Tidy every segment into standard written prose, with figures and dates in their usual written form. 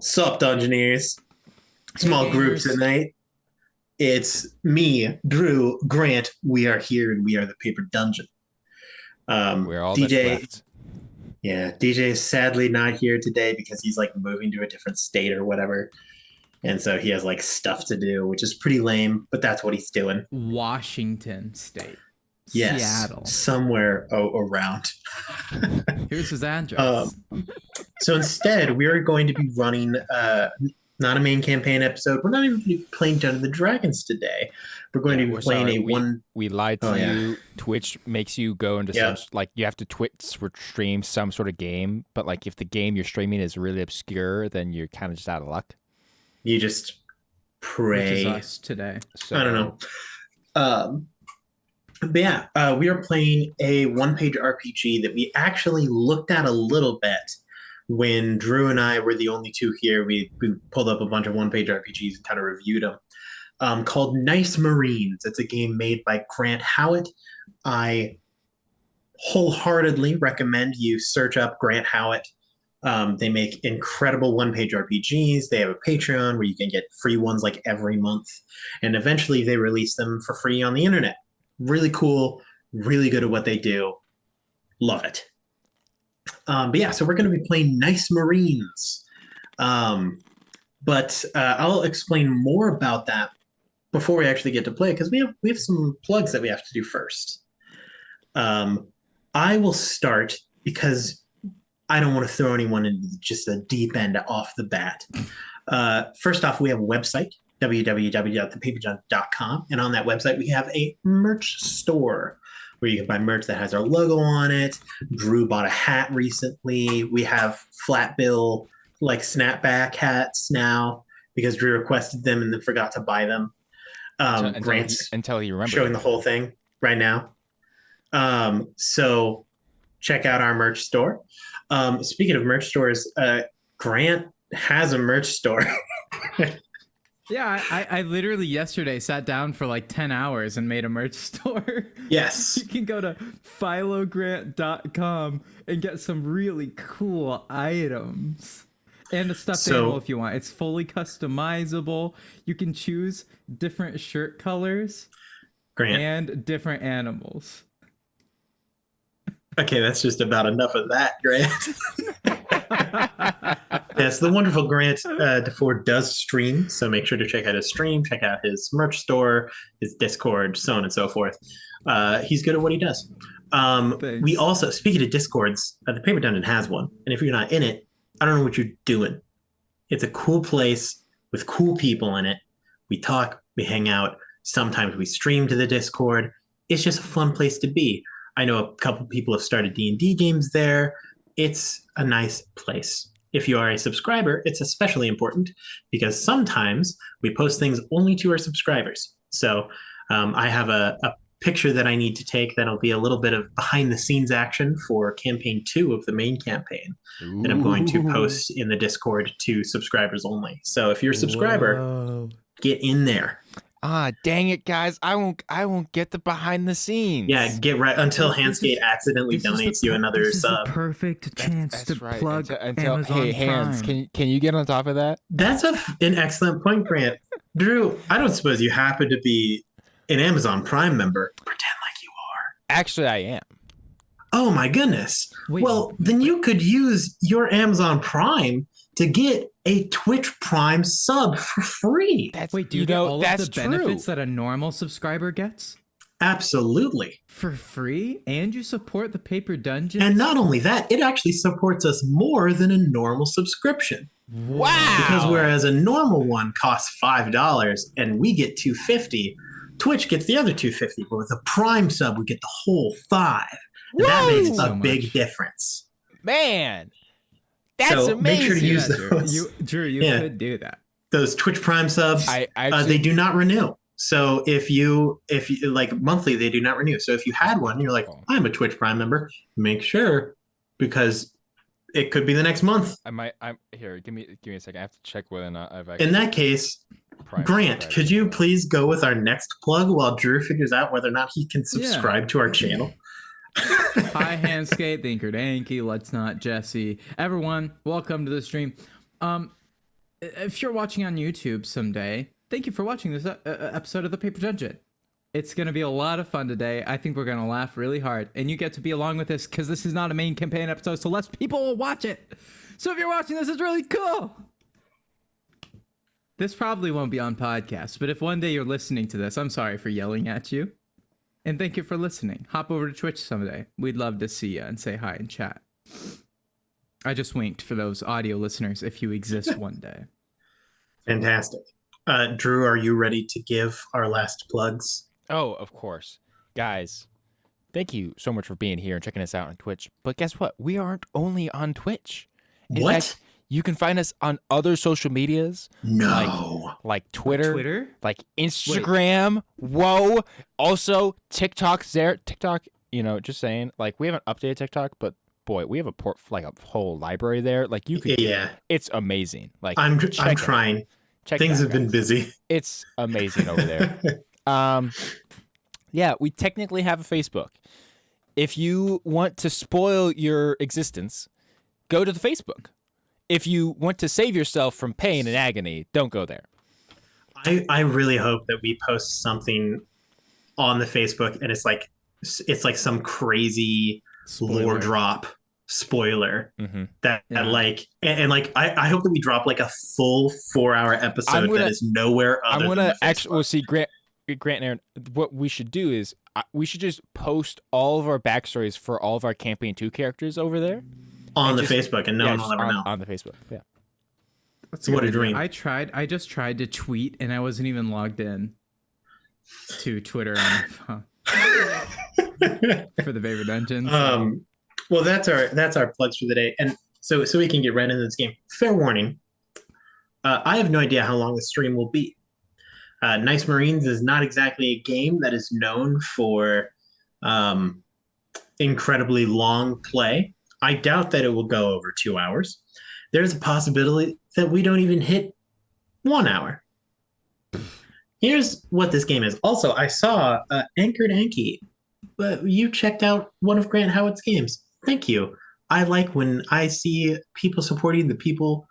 Sup, Dungeoneers. Hey Small group gamers. tonight. It's me, Drew, Grant. We are here and we are the Paper Dungeon. We're all that's DJ, left. yeah, DJ is sadly not here today because he's like moving to a different state or whatever. And so he has like stuff to do, which is pretty lame, but that's what he's doing. Washington State. Yes, Seattle. somewhere around. Here's his address. So instead, we are going to be running not a main campaign episode. We're not even going to be playing Dungeons and Dragons today. We're going to be playing We lied to you. Twitch makes you go into some like you have to stream some sort of game, but like if the game you're streaming is really obscure, then you're kind of just out of luck. You just pray. Which is us today. So, I don't know. But yeah, we are playing a one-page RPG that we actually looked at a little bit when Drew and I were the only two here. We pulled up a bunch of one-page RPGs and kind of reviewed them. Called Nice Marines. It's a game made by Grant Howitt. I wholeheartedly recommend you search up Grant Howitt. They make incredible one-page RPGs. They have a Patreon where you can get free ones like every month. And eventually they release them for free on the internet. Really cool, really good at what they do. Love it. But yeah, so we're going to be playing Nice Marines. But I'll explain more about that before we actually get to play, because we have some plugs that we have to do first. I will start because I don't want to throw anyone into just the deep end off the bat. First off, we have a website, www.thepaperjunk.com, and on that website we have a merch store where you can buy merch that has our logo on it. Drew bought a hat recently. We have flat bill like snapback hats now because Drew requested them and then forgot to buy them. Grant's until he remembers showing the whole thing right now. So check out our merch store. Speaking of merch stores, Grant has a merch store. Yeah, I literally yesterday sat down for like 10 hours and made a merch store. Yes. You can go to philogrant.com and get some really cool items. And a stuffed animal if you want. It's fully customizable. You can choose different shirt colors and different animals. Okay, that's just about enough of that, Grant. Yes, the wonderful Grant DeFord does stream, so make sure to check out his stream, check out his merch store, his Discord, so on and so forth. He's good at what he does. We also, speaking of Discords, the Paper Dungeon has one, and if you're not in it, I don't know what you're doing. It's a cool place with cool people in it. We talk, we hang out, sometimes we stream to the Discord. It's just a fun place to be. I know a couple people have started D&D games there. It's a nice place. If you are a subscriber, it's especially important because sometimes we post things only to our subscribers. So I have a picture that I need to take that'll be a little bit of behind the scenes action for campaign 2 of the main campaign that I'm going to post in the Discord to subscribers only. So if you're a subscriber, get in there. Ah, dang it, guys! I won't get the behind the scenes. Yeah, get right until Handskate accidentally donates you another sub. Perfect chance to right. plug until Amazon hey, Hands, Prime. can you get on top of that? That's an excellent point, Grant. Drew, I don't suppose you happen to be an Amazon Prime member. Pretend like you are. Actually, I am. Oh my goodness. Wait. Well, then you could use your Amazon Prime to get a Twitch Prime sub for free. Wait, do you get all of the benefits that a normal subscriber gets? Absolutely. For free? And you support the Paper Dungeon? And not only that, it actually supports us more than a normal subscription. Wow. Because whereas a normal one costs $5 and we get $2.50, Twitch gets the other $2.50. But with a Prime sub, we get the whole $5. And that makes a big difference. Man. That's amazing. Make sure to use those. Drew, you could do that. Those Twitch Prime subs, they do not renew. So if you like monthly, they do not renew. So if you had one, you're like, I'm a Twitch Prime member. Make sure, because it could be the next month. I'm here. Give me a second. I have to check whether or not I've actually. In that case, Grant, could you please go with our next plug while Drew figures out whether or not he can subscribe to our channel? Hi, Handskate, Thinker Danky, Let's Not Jesse. Everyone, welcome to the stream. if you're watching on YouTube someday, thank you for watching this episode of the Paper Dungeon. It's going to be a lot of fun today. I think we're going to laugh really hard. And you get to be along with this because this is not a main campaign episode, so less people will watch it. So if you're watching this, it's really cool. This probably won't be on podcast, but if one day you're listening to this, I'm sorry for yelling at you. And thank you for listening. Hop over to Twitch someday. We'd love to see you and say hi and chat. I just winked for those audio listeners if you exist one day. Fantastic. Drew, are you ready to give our last plugs? Oh, of course. Guys, thank you so much for being here and checking us out on Twitch. But guess what? We aren't only on Twitch. In fact, you can find us on other social medias. No. Like Twitter. Like Instagram. Wait. Whoa. Also, TikTok's there. TikTok, just saying. Like, we haven't updated TikTok, but boy, we have a whole library there. Like, you could it's amazing. Like, I'm trying. Things have been busy. It's amazing over there. Yeah, we technically have a Facebook. If you want to spoil your existence, go to the Facebook. If you want to save yourself from pain and agony, don't go there. I really hope that we post something on the Facebook and it's like some crazy lore drop spoiler that like I hope that we drop like a full 4-hour episode that is nowhere other than the Facebook. We'll see Grant and Aaron, what we should do is we should just post all of our backstories for all of our Campaign 2 characters over there on the Facebook, and no one will ever know. On the Facebook, yeah. What a dream. I just tried to tweet and I wasn't even logged in to Twitter on my phone for the Paper Dungeon. Well, that's our plugs for the day, and so we can get right into this game. Fair warning, I have no idea how long the stream will be. Nice Marines is not exactly a game that is known for incredibly long play. I doubt that it will go over 2 hours. There's a possibility that we don't even hit 1 hour. Here's what this game is. Also, I saw Anchored Anki, but you checked out one of Grant Howitt's games. Thank you. I like when I see people supporting the people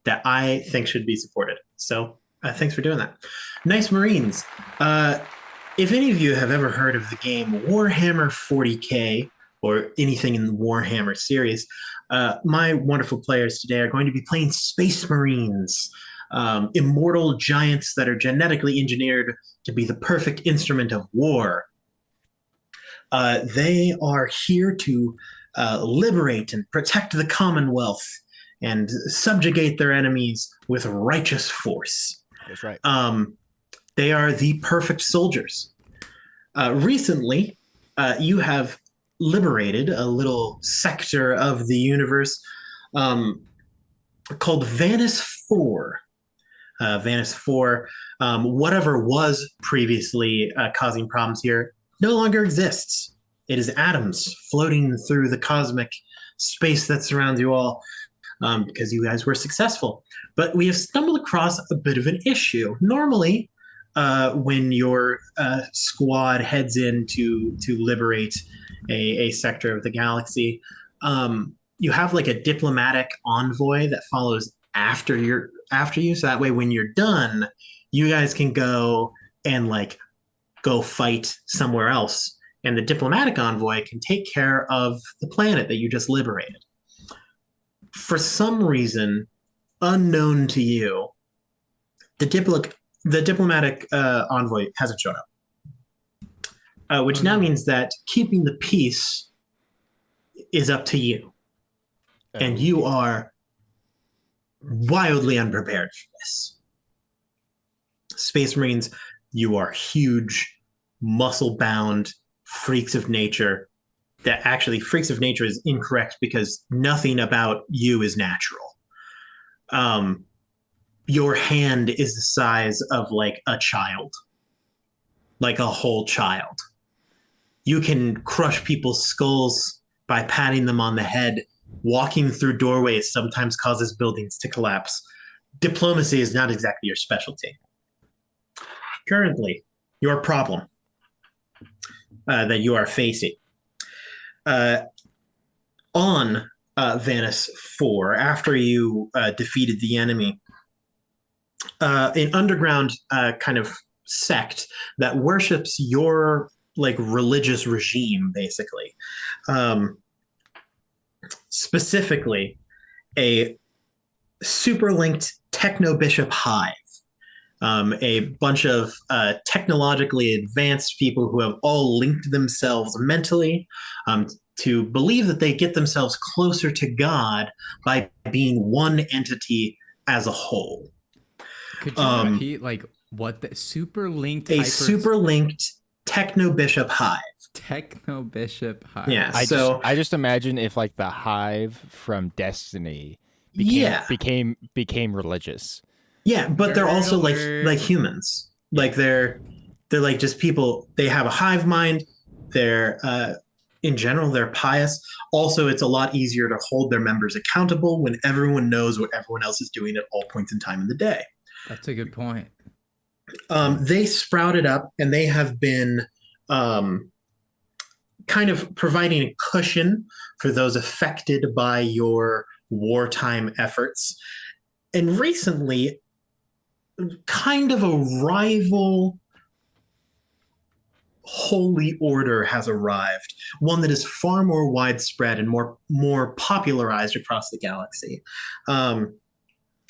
that I think should be supported. So thanks for doing that. Nice Marines. If any of you have ever heard of the game Warhammer 40K or anything in the Warhammer series, my wonderful players today are going to be playing Space Marines, immortal giants that are genetically engineered to be the perfect instrument of war. They are here to liberate and protect the Commonwealth and subjugate their enemies with righteous force. That's right. They are the perfect soldiers. Recently, you have liberated a little sector of the universe called Vanus 4. Vanus 4, whatever was previously causing problems here, no longer exists. It is atoms floating through the cosmic space that surrounds you all because you guys were successful. But we have stumbled across a bit of an issue. Normally, when your squad heads in to liberate a sector of the galaxy, you have like a diplomatic envoy that follows after you. So that way, when you're done, you guys can go and like go fight somewhere else. And the diplomatic envoy can take care of the planet that you just liberated. For some reason, unknown to you, the diplomatic envoy hasn't shown up, which now means that keeping the peace is up to you. And you are wildly unprepared for this. Space Marines, you are huge, muscle-bound freaks of nature. That actually, freaks of nature is incorrect because nothing about you is natural. Your hand is the size of like a child, like a whole child. You can crush people's skulls by patting them on the head. Walking through doorways sometimes causes buildings to collapse. Diplomacy is not exactly your specialty. Currently, your problem that you are facing on Vanus 4, after you defeated the enemy, an underground kind of sect that worships your like religious regime, basically. Specifically, a super linked techno bishop hive. A bunch of technologically advanced people who have all linked themselves mentally to believe that they get themselves closer to God by being one entity as a whole. Could you repeat like what the super linked? Super linked techno bishop hive. Techno bishop hive. Yeah. I just imagine if like the hive from Destiny became religious. Yeah, but they're also like humans. Like they're like just people. They have a hive mind. They're in general they're pious. Also, it's a lot easier to hold their members accountable when everyone knows what everyone else is doing at all points in time in the day. That's a good point. They sprouted up and they have been kind of providing a cushion for those affected by your wartime efforts. And recently, kind of a rival holy order has arrived, one that is far more widespread and more popularized across the galaxy.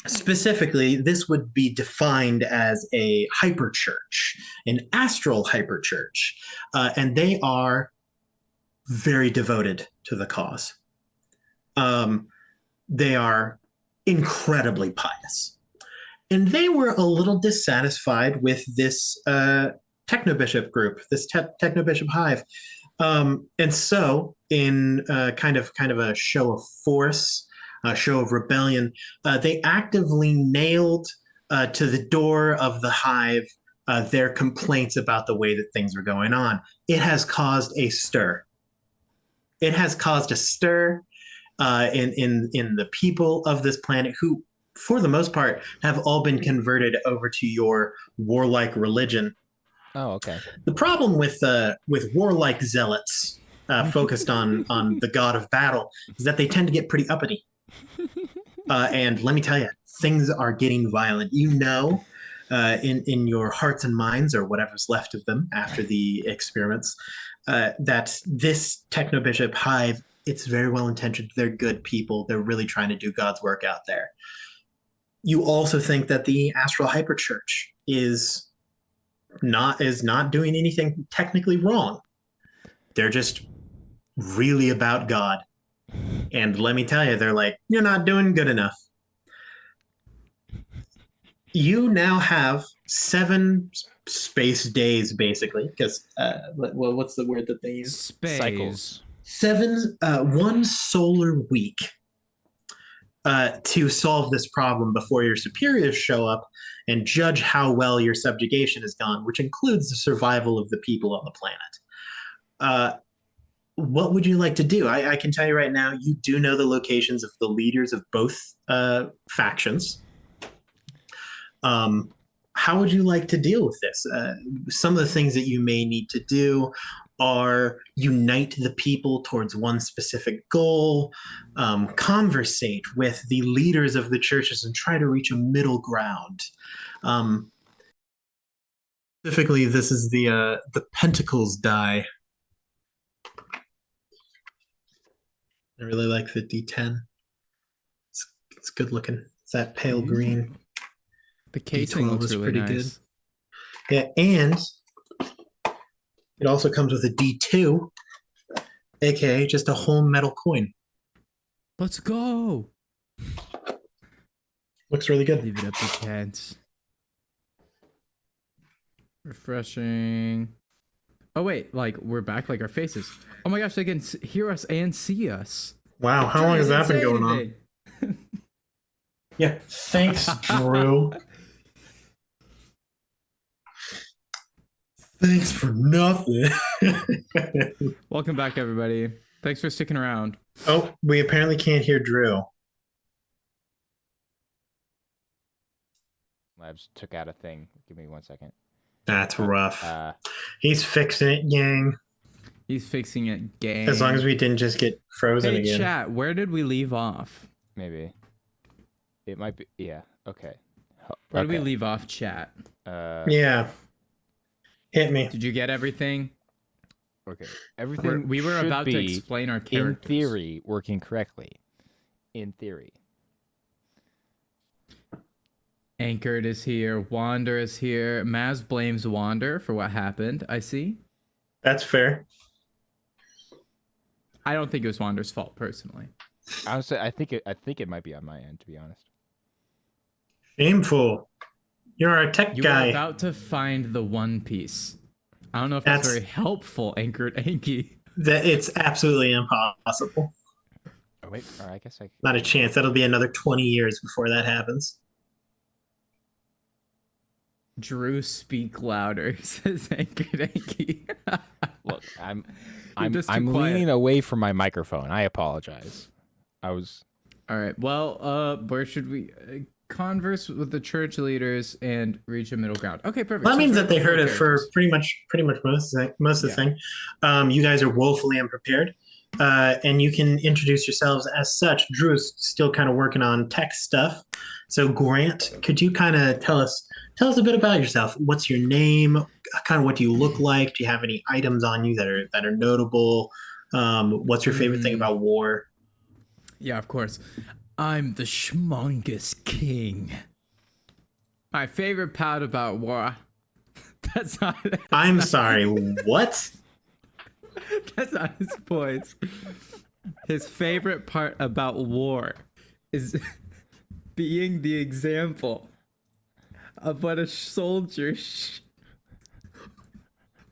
Specifically, this would be defined as a hyperchurch, an astral hyperchurch, and they are very devoted to the cause. They are incredibly pious. And they were a little dissatisfied with this Technobishop group, this Technobishop hive. And so, in kind of a show of force, a show of rebellion, they actively nailed to the door of the hive their complaints about the way that things were going on. It has caused a stir. It has caused a stir in the people of this planet who, for the most part, have all been converted over to your warlike religion. Oh, okay. The problem with warlike zealots focused on the god of battle is that they tend to get pretty uppity. And let me tell you, things are getting violent. You know, in your hearts and minds, or whatever's left of them after the experiments, that this Technobishop hive, it's very well intentioned. They're good people. They're really trying to do God's work out there. You also think that the Astral Hyperchurch is not doing anything technically wrong. They're just really about God. And let me tell you, they're like, you're not doing good enough. You now have 7 space days, basically, because what's the word that they use? Space. Cycles. 1 solar week to solve this problem before your superiors show up and judge how well your subjugation has gone, which includes the survival of the people on the planet. What would you like to do? I can tell you right now, you do know the locations of the leaders of both factions. How would you like to deal with this? Some of the things that you may need to do are unite the people towards one specific goal, conversate with the leaders of the churches and try to reach a middle ground. Specifically, this is the Pentacles die. I really like the D10. It's good looking. It's that pale green. The casing looks really pretty nice. Good. Yeah, and it also comes with a D2, aka just a whole metal coin. Let's go. Looks really good. Leave it up to chance. Refreshing. Oh wait, like we're back, like our faces. Oh my gosh, they can hear us and see us. Wow, how long has that been going on? Yeah, thanks, Drew. Thanks for nothing. Welcome back, everybody. Thanks for sticking around. Oh, we apparently can't hear Drew. Labs took out a thing. Give me 1 second. That's rough. He's fixing it, gang. He's fixing it, gang. As long as we didn't just get frozen again. Hey, chat, where did we leave off? Maybe. It might be. Yeah. Okay. Where do we leave off, chat? Yeah. Hit me. Did you get everything? Okay. Everything we were about to explain our characters. In theory, working correctly. In theory. Anchored is here. Wander is here. Maz blames Wander for what happened. I see. That's fair. I don't think it was Wander's fault personally. Honestly, I think it might be on my end, to be honest. Shameful. You're a tech guy. You were about to find the One Piece. I don't know if that's very helpful, Anchored Anki. That it's absolutely impossible. Oh wait, or I guess not a chance. That'll be another 20 years before that happens. Drew, speak louder, says Anchored Anki. Look, I'm leaning away from my microphone. I apologize. All right. Well, where should we converse with the church leaders and reach a middle ground? Okay, perfect. Well, that means that they heard it for pretty much most of the thing. You guys are woefully unprepared, and you can introduce yourselves as such. Drew's still kind of working on tech stuff, so Grant, could you kind of tell us a bit about yourself? What's your name? Kind of what do you look like? Do you have any items on you that are notable? What's your favorite thing about war? Yeah, of course. I'm the Schmongus King. My favorite part about war. That's not. I'm sorry. What? That's not his voice. His favorite part about war is being the example of what a soldier.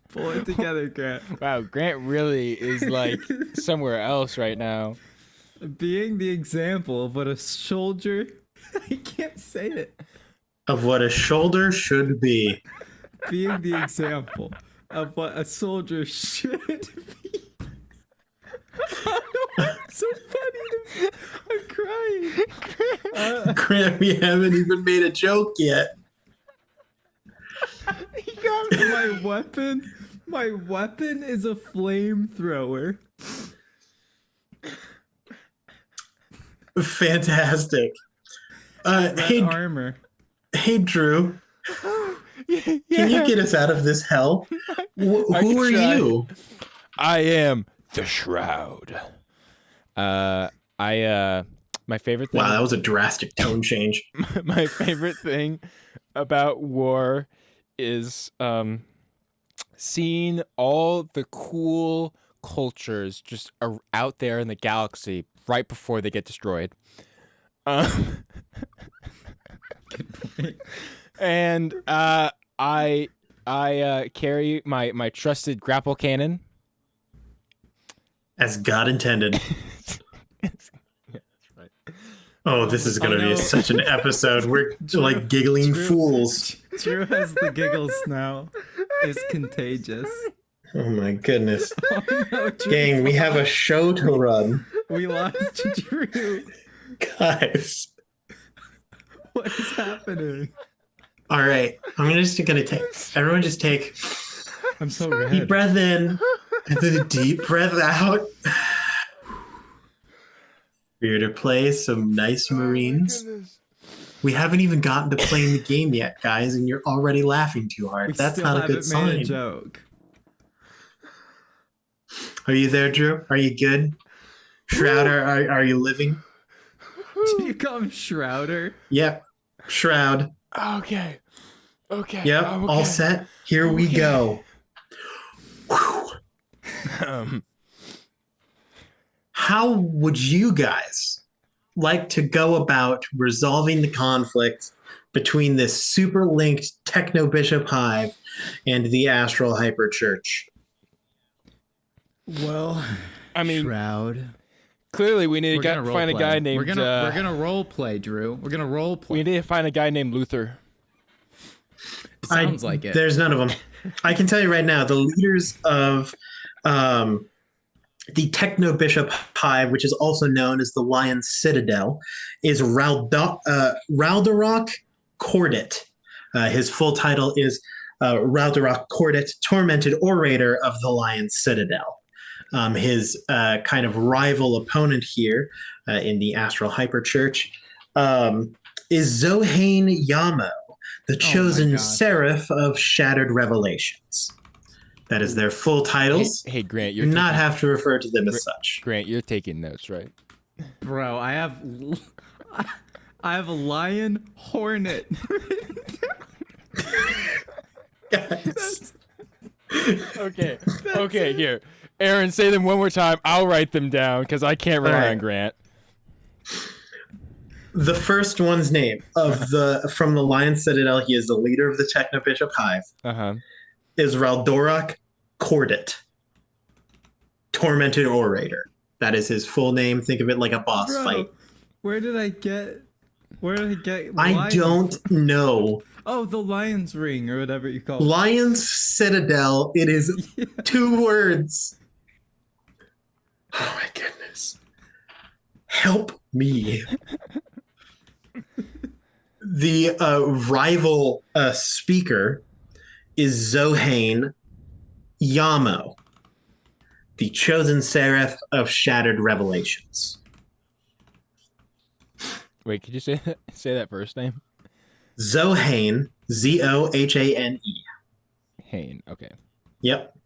Pull it together, Grant. Wow, Grant really is like somewhere else right now. Being the example of what a soldier. I can't say it. Of what a shoulder should be. Being the example of what a soldier should be. It's so funny. I'm crying. Grant, we haven't even made a joke yet. He got me. My weapon is a flamethrower. Fantastic. Hey, armor. Hey, Drew. Can you get us out of this hell? Who are you? I am the Shroud. My favorite thing. Wow, that was a drastic tone change. My favorite thing about war is seeing all the cool cultures just out there in the galaxy right before they get destroyed. And I carry my trusted grapple cannon. As God intended. Yeah, that's right. Oh, this is going to be such an episode. We're like giggling fools. Drew has the giggles now. It's contagious. Oh my goodness. Oh, no, Gang, we have a show to run. We lost Drew. Guys. What is happening? All right. Everyone just take I'm so red. Deep breath in and then a deep breath out. We're to play some nice Marines. We haven't even gotten to playing the game yet, guys, and you're already laughing too hard. That's not a good sign. Made a joke. Are you there, Drew? Are you good? Shroud, are you living? Did you call him Shrouder? Yep. Shroud. Okay. Yep. Okay. All set. Here we go. How would you guys like to go about resolving the conflict between this super linked Techno Bishop Hive and the Astral Hyper Church? Well, I mean, Shroud. Clearly, we need to find a guy named. We're gonna role play, Drew. We're gonna role play. We need to find a guy named Luther. Sounds like it. There's none of them. I can tell you right now, the leaders of the Techno Bishop Hive, which is also known as the Lion Citadel, is Raldarok Cordit. His full title is Raldarok Cordit, Tormented Orator of the Lion Citadel. His kind of rival opponent here in the Astral Hyper Church is Zohane Yamo, the chosen seraph of Shattered Revelations. That is their full titles. Hey Grant, you do not have to refer to them as such. Grant, you're taking notes, right? Bro, I have a lion hornet. Guys. Okay, here. Aaron, say them one more time. I'll write them down because I can't rely on Grant. The first one's name from the Lion Citadel, he is the leader of the Techno-Bishop Hive. Is Raldorak Cordit, Tormented Orator. That is his full name. Think of it like a boss fight. Where did I get I don't know. Oh, the Lion's Ring or whatever you call it. Lion's Citadel. It is 2 words. Oh my goodness. Help me. The rival speaker is Zohane Yamo, the chosen seraph of Shattered Revelations. Wait, could you say that first name? Zohane, Zohane. Hane, okay. Yep.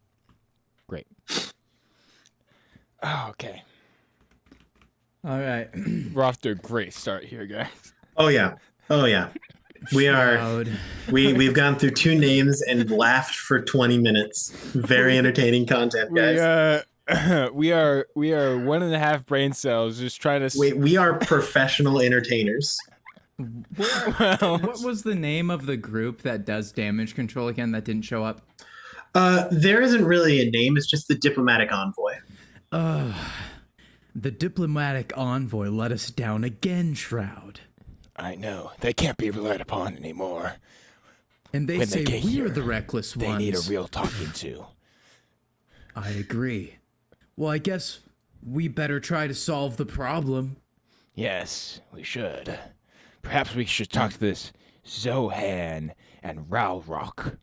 Great. Oh, okay. All right. We're off to a great start here, guys. Oh yeah. We've gone through 2 names and laughed for 20 minutes. Very entertaining content, guys. We are 1.5 brain cells just trying to. We are professional entertainers. What was the name of the group that does damage control again that didn't show up? There isn't really a name. It's just the diplomatic envoy. The diplomatic envoy let us down again, Shroud. I know. They can't be relied upon anymore. And they say we're the reckless ones. They need a real talking to. I agree. Well, I guess we better try to solve the problem. Yes, we should. Perhaps we should talk to this Zohan and Ralrock.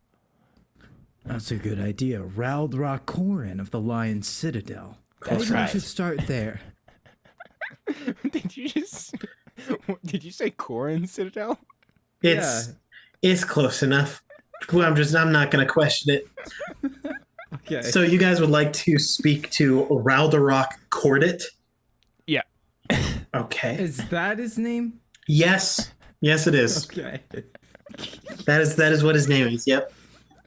That's a good idea. Raldrock Corin of the Lion Citadel. That's right. We should start there. Did you say Corin Citadel? It's close enough. I'm not going to question it. Okay. So you guys would like to speak to Raldorak Cordit? Yeah. Okay. Is that his name? Yes, it is. Okay. That is what his name is. Yep.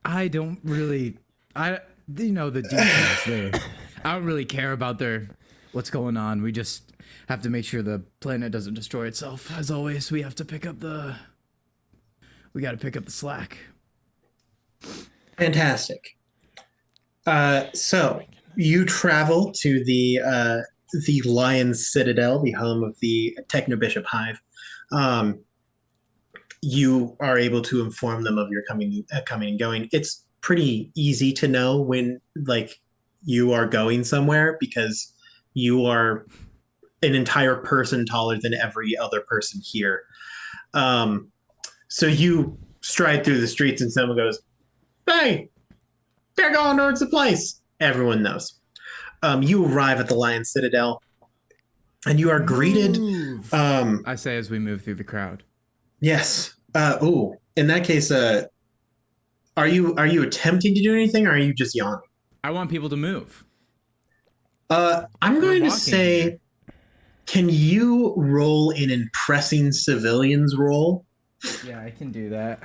I don't really, the details there. I don't really care about what's going on. We just have to make sure the planet doesn't destroy itself. As always, we got to pick up the slack. Fantastic. So you travel to the Lion Citadel, the home of the Techno-Bishop Hive. You are able to inform them of your coming and going. It's pretty easy to know when you are going somewhere because you are an entire person taller than every other person here. So you stride through the streets and someone goes, "Hey, they're going towards the place." Everyone knows. You arrive at the Lion Citadel and you are greeted. I say as we move through the crowd. Yes. In that case, are you attempting to do anything or are you just yawning? I want people to move. I'm going to say, can you roll an impressing civilians roll? Yeah, I can do that.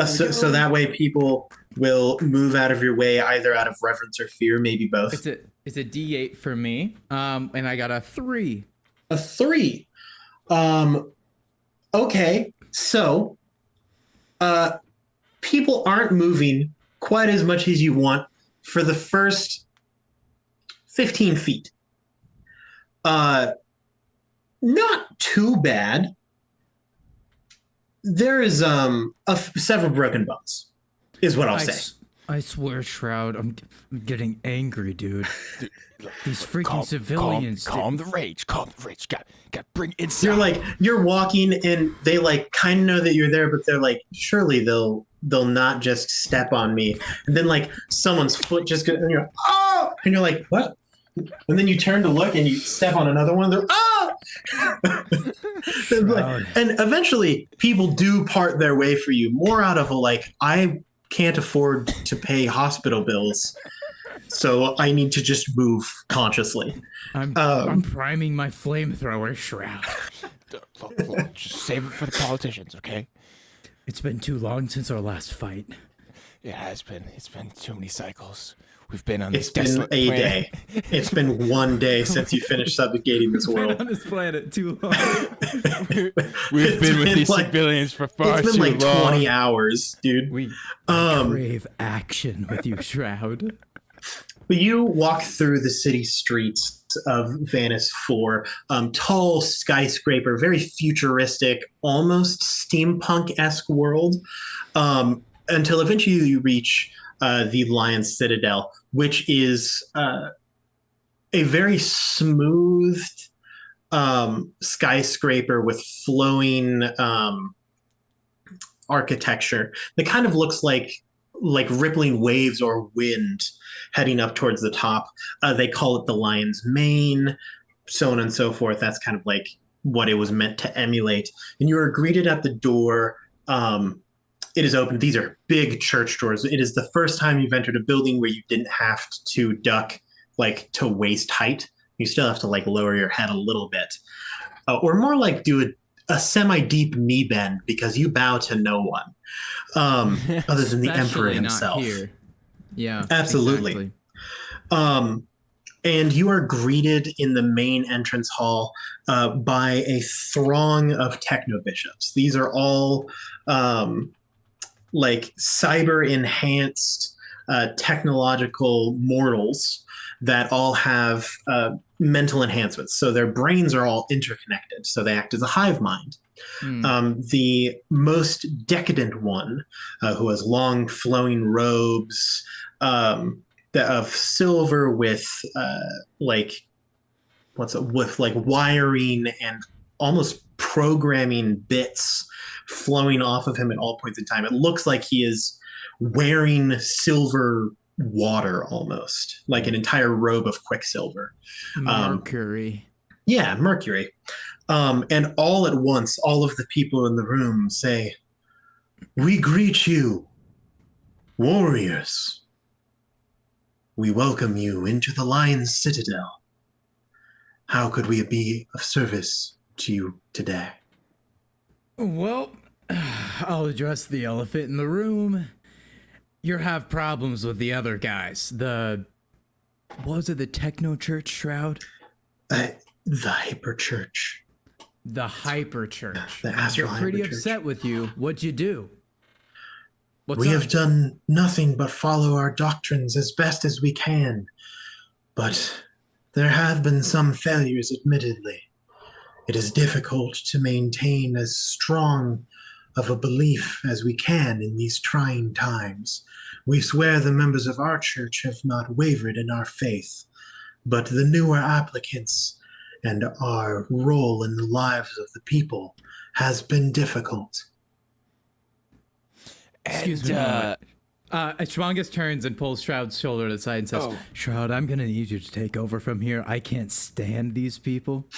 So that way people will move out of your way either out of reverence or fear, maybe both. It's a D8 for me, and I got a 3. A 3. Okay, so people aren't moving quite as much as you want for the first 15 feet. Not too bad. There is several broken bones, is what I'll say. I swear, Shroud, I'm getting angry, dude. These freaking civilians. Calm the rage. Got bring inside. You're walking and they kind of know that you're there, but they're surely they'll not just step on me. And then someone's foot just goes, and you're oh, and you're like, what? And then you turn to look and you step on another one. They're oh, And eventually people do part their way for you, more out of a like, I can't afford to pay hospital bills, so I need to just move consciously. I'm priming my flamethrower, Shroud. Look, just save it for the politicians, okay? It's been too long since our last fight. Yeah, it's been too many cycles. We've been on It's this been a planet. day. It's been one day since you finished subjugating this We've been world. on this planet too long. We've been with these civilians for far too long. It's been like 20 hours, dude. We crave action with you, Shroud. But you walk through the city streets of Vanis 4, tall skyscraper, very futuristic, almost steampunk-esque world, until eventually you reach the Lion's Citadel, which is a very smooth skyscraper with flowing architecture that kind of looks like rippling waves or wind heading up towards the top. They call it the Lion's Mane, so on and so forth. That's kind of like what it was meant to emulate. And you are greeted at the door. It is open. These are big church doors. It is the first time you've entered a building where you didn't have to duck like to waist height. You still have to like lower your head a little bit, or more like do a semi-deep knee bend because you bow to no one other than the emperor himself. Not here. Yeah, absolutely. Exactly. And you are greeted in the main entrance hall by a throng of techno bishops. These are all like cyber enhanced technological mortals that all have mental enhancements. So their brains are all interconnected. So they act as a hive mind. The most decadent one, who has long flowing robes of silver with with wiring and almost programming bits flowing off of him at all points in time. It looks like he is wearing silver water, almost like an entire robe of quicksilver. Mercury. Yeah, Mercury. And all at once, all of the people in the room say, "We greet you, warriors. We welcome you into the Lion's Citadel. How could we be of service to you today?" Well, I'll address the elephant in the room. You have problems with the other guys. What was it, the Techno Church, Shroud? The Hyper Church. The Hyper Church. The Astral They're pretty Hyper upset Church. with you. What'd you do? We have done nothing but follow our doctrines as best as we can. But there have been some failures, admittedly. It is difficult to maintain as strong of a belief as we can in these trying times. We swear the members of our church have not wavered in our faith, but the newer applicants and our role in the lives of the people has been difficult. Excuse me. Schwangus turns and pulls Shroud's shoulder to the side and says, Shroud, I'm going to need you to take over from here. I can't stand these people.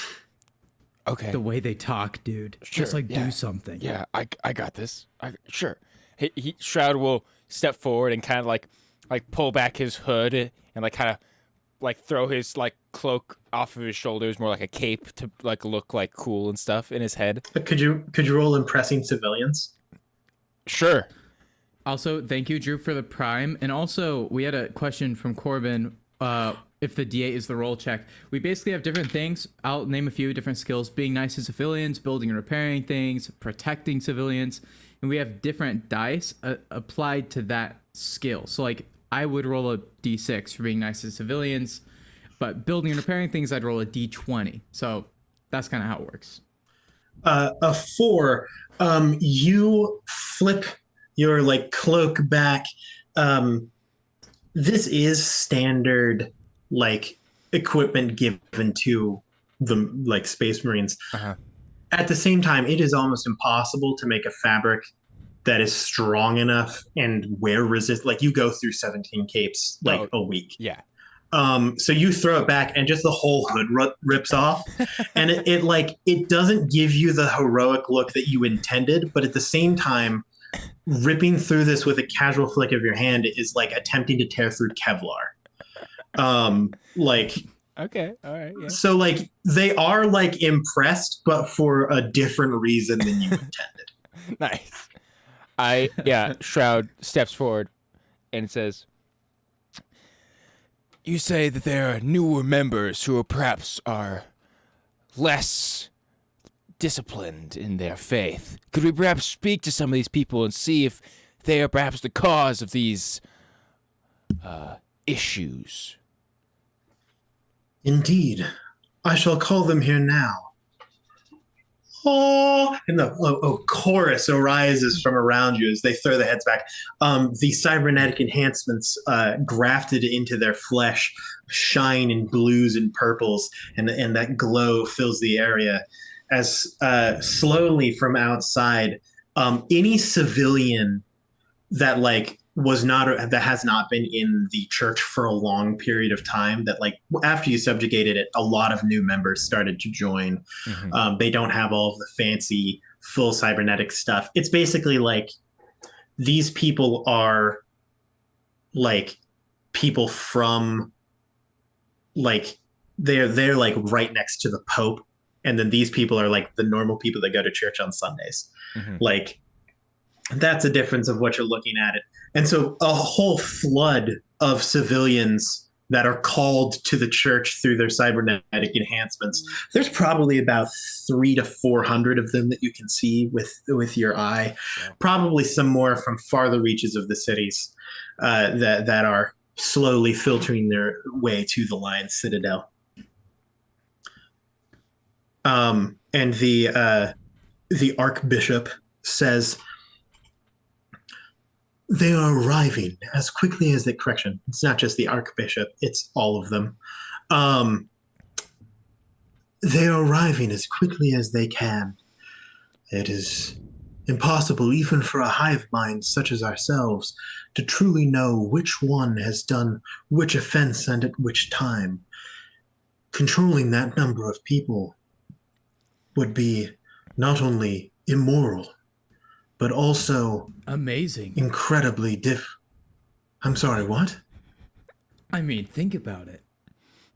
Okay. The way they talk, dude. Sure, Just do something. Yeah, I got this. Sure. Shroud will step forward and kind of like pull back his hood and like kind of like throw his like cloak off of his shoulders, more like a cape to like look like cool and stuff in his head. Could you roll impressing civilians? Sure. Also, thank you, Drew, for the prime. And also, we had a question from Corbin. If the D8 is the roll check, we basically have different things. I'll name a few different skills: being nice to civilians, building and repairing things, protecting civilians, and we have different dice applied to that skill. So like I would roll a D6 for being nice to civilians, but building and repairing things, I'd roll a D20. So that's kind of how it works. A 4. You flip your like cloak back. This is standard like equipment given to the like Space Marines. At the same time, it is almost impossible to make a fabric that is strong enough and wear resist. Like you go through 17 capes like a week. Yeah. So you throw it back, and just the whole hood rips off, and it doesn't give you the heroic look that you intended, but at the same time, ripping through this with a casual flick of your hand is like attempting to tear through Kevlar. Okay, all right. Yeah. So like they are like impressed, but for a different reason than you intended. Nice. Shroud steps forward and says, "You say that there are newer members who perhaps are less disciplined in their faith. Could we perhaps speak to some of these people and see if they are perhaps the cause of these issues?" Indeed. I shall call them here now. Oh, and the chorus arises from around you as they throw their heads back. The cybernetic enhancements grafted into their flesh shine in blues and purples, and that glow fills the area. As slowly from outside, any civilian that has not been in the church for a long period of time, that like after you subjugated it, a lot of new members started to join. Mm-hmm. They don't have all of the fancy full cybernetic stuff. It's basically like these people are like people from like they're like right next to the Pope, and then these people are like the normal people that go to church on Sundays. Mm-hmm. Like that's a difference of what you're looking at it. And so a whole flood of civilians that are called to the church through their cybernetic enhancements. There's probably about 300 to 400 of them that you can see with your eye. Yeah. Probably some more from farther reaches of the cities that are slowly filtering their way to the Lion's Citadel. And the Archbishop says, "They are arriving as quickly as they..." Correction, it's not just the Archbishop, it's all of them. "They are arriving as quickly as they can. It is impossible even for a hive mind such as ourselves to truly know which one has done which offense and at which time. Controlling that number of people would be not only immoral, but also amazing, incredibly I'm sorry, what? I mean, think about it.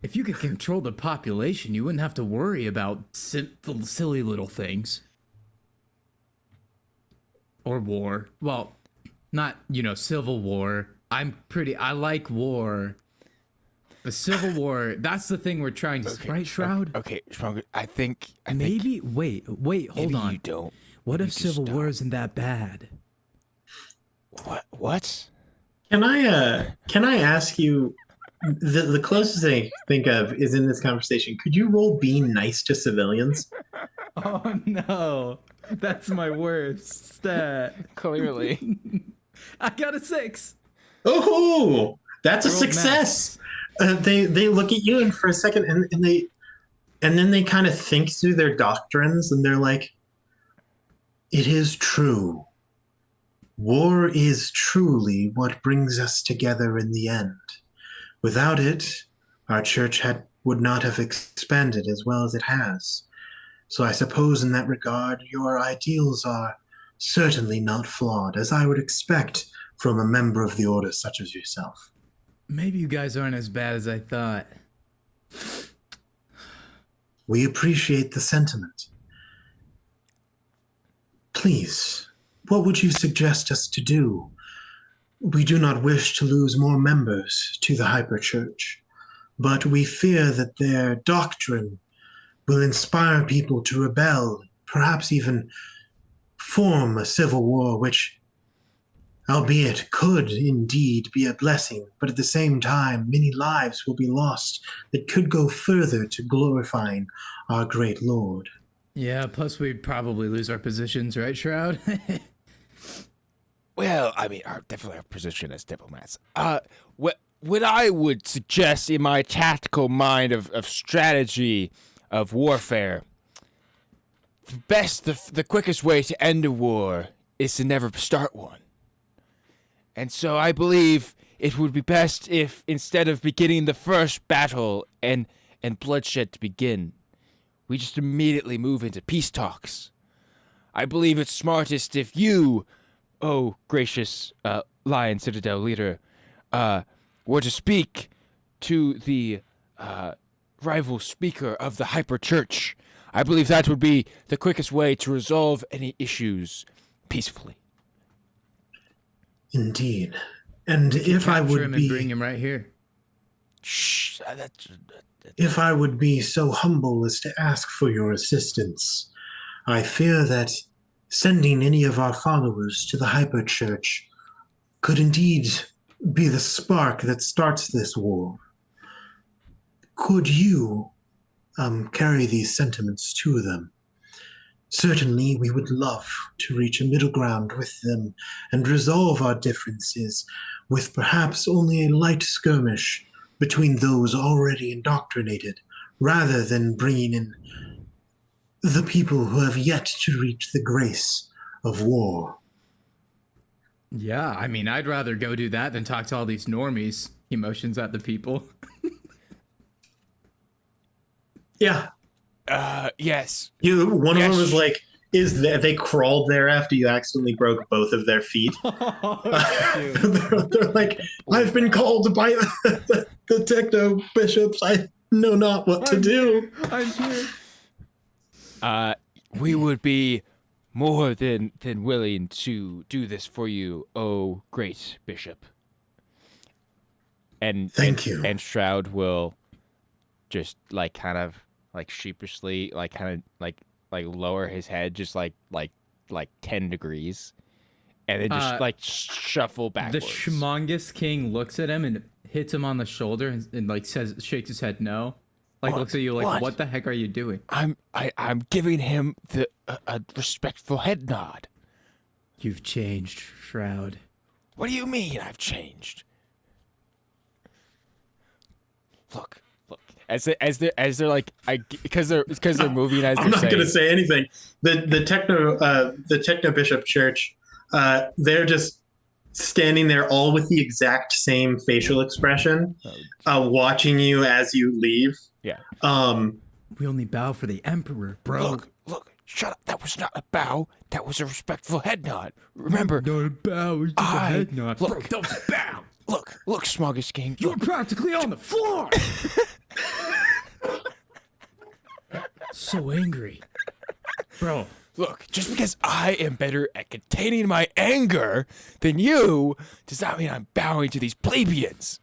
If you could control the population, you wouldn't have to worry about silly little things. Or war. Well, not, civil war. I like war. But civil war, that's the thing we're trying to... Right, Shroud? Okay, Shroud, I think... Wait, hold on. You don't. What if civil war isn't that bad? What? Can I ask you, the closest thing I think of is in this conversation, could you roll being nice to civilians? Oh no, that's my worst stat. Clearly. I got a 6. Oh, that's a success. They look at you and for a second and then they kind of think through their doctrines and they're like, "It is true. War is truly what brings us together in the end. Without it, our church would not have expanded as well as it has. So I suppose in that regard, your ideals are certainly not flawed, as I would expect from a member of the order such as yourself." Maybe you guys aren't as bad as I thought. We appreciate the sentiment. Please, what would you suggest us to do? We do not wish to lose more members to the Hyperchurch, but we fear that their doctrine will inspire people to rebel, perhaps even form a civil war, which, albeit could indeed be a blessing, but at the same time, many lives will be lost that could go further to glorifying our great Lord. Yeah, plus we'd probably lose our positions, right, Shroud? Well, I mean, definitely our position as diplomats. What I would suggest in my tactical mind of strategy of warfare, the quickest way to end a war is to never start one. And so I believe it would be best if, instead of beginning the first battle and bloodshed to begin, we just immediately move into peace talks. I believe it's smartest if you, oh gracious Lion Citadel leader, were to speak to the rival speaker of the Hyper Church. I believe that would be the quickest way to resolve any issues peacefully. Indeed. And if I would him be... and bring him right here. Shh. If I would be so humble as to ask for your assistance, I fear that sending any of our followers to the Hyper Church could indeed be the spark that starts this war. Could you carry these sentiments to them? Certainly, we would love to reach a middle ground with them and resolve our differences with perhaps only a light skirmish between those already indoctrinated, rather than bringing in the people who have yet to reach the grace of war. Yeah, I mean, I'd rather go do that than talk to all these normies. He motions at the people. Yeah. Yes. One of them was like, they crawled there after you accidentally broke both of their feet. They're like, I've been called by the techno bishops. I know not what to do. I'm here. We would be more than willing to do this for you, oh great bishop. Thank you. And Shroud will just like kind of like sheepishly like kind of like lower his head just like 10 degrees and then just like shuffle backwards. The Humongous King looks at him and hits him on the shoulder and like shakes his head no. Like looks at you like, what the heck are you doing? I'm giving him a respectful head nod. You've changed, Shroud. What do you mean I've changed? Look. As they're like because they're moving as they're I'm not saying. going to say anything. The techno bishop church, they're just standing there all with the exact same facial expression, watching you as you leave. Yeah. We only bow for the Emperor, bro. Look, shut up. That was not a bow. That was a respectful head nod. Remember? Not a bow, it's just a head nod. Look, bro, that was a bow. Look, Smoggus King. You're practically on the floor. So angry. Bro. Look, just because I am better at containing my anger than you does not mean I'm bowing to these plebeians.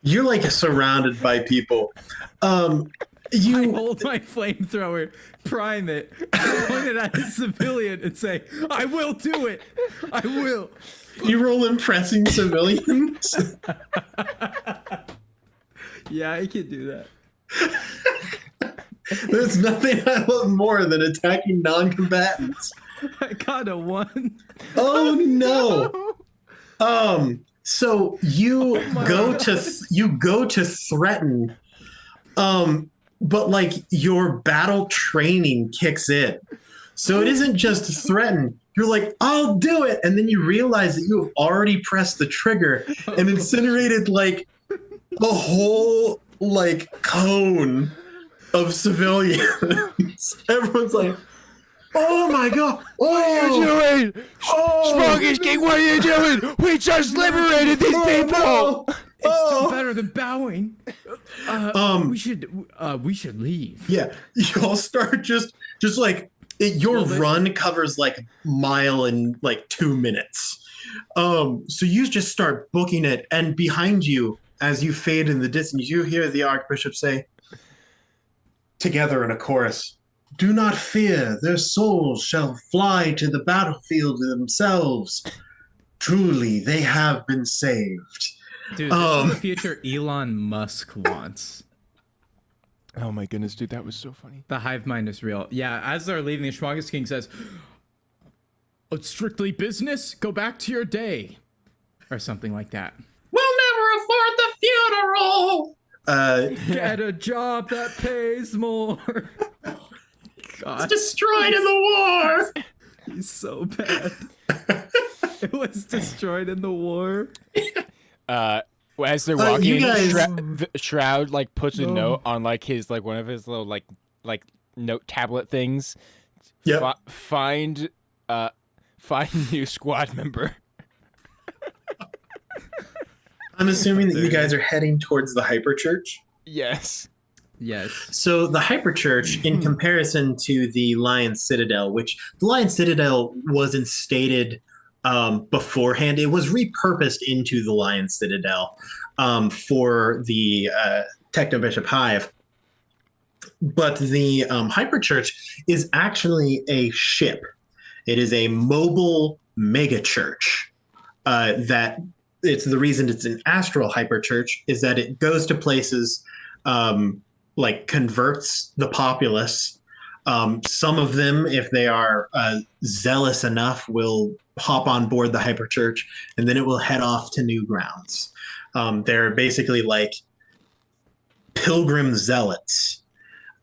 You're like surrounded by people. I hold my flamethrower, prime it, point it at a civilian, and say, I will do it. I will. You roll impressing civilians. Yeah, I can do that. There's nothing I love more than attacking non-combatants. I got a 1. Oh no. So you go to threaten, but like your battle training kicks in. So it isn't just threaten. You're like, I'll do it, and then you realize that you have already pressed the trigger and incinerated like the whole like cone of civilians. Everyone's like, oh my god, What are you doing? Smoggus King, what are you doing? We just liberated these people. No. It's still better than bowing. We should leave. Yeah, you all start just like your run covers like a mile in like 2 minutes. So you just start booking it, and behind you, as you fade in the distance, you hear the Archbishop say, together in a chorus, "Do not fear, their souls shall fly to the battlefield themselves. Truly, they have been saved." Dude, this is the future Elon Musk wants. Oh my goodness, dude, that was so funny. The hive mind is real. Yeah, as they're leaving, the Schmoggus King says, "It's strictly business. Go back to your day," or something like that. We'll never afford the funeral. Get a job that pays more. God, It's destroyed in the war. he's so bad. It was destroyed in the war. As they're walking, you guys- Shroud like puts a note on like his like one of his little like note tablet things. Yep. Find new squad member. I'm assuming that you guys are heading towards the Hyperchurch. Yes. Yes. So the Hyperchurch, in comparison to the Lion Citadel, which the Lion Citadel was instated beforehand, it was repurposed into the Lion Citadel for the Techno Bishop Hive. But the Hyperchurch is actually a ship. It is a mobile mega church that it's the reason it's an astral hyperchurch is that it goes to places like converts the populace. Some of them, if they are zealous enough, will hop on board the hyperchurch, and then it will head off to new grounds. They're basically like pilgrim zealots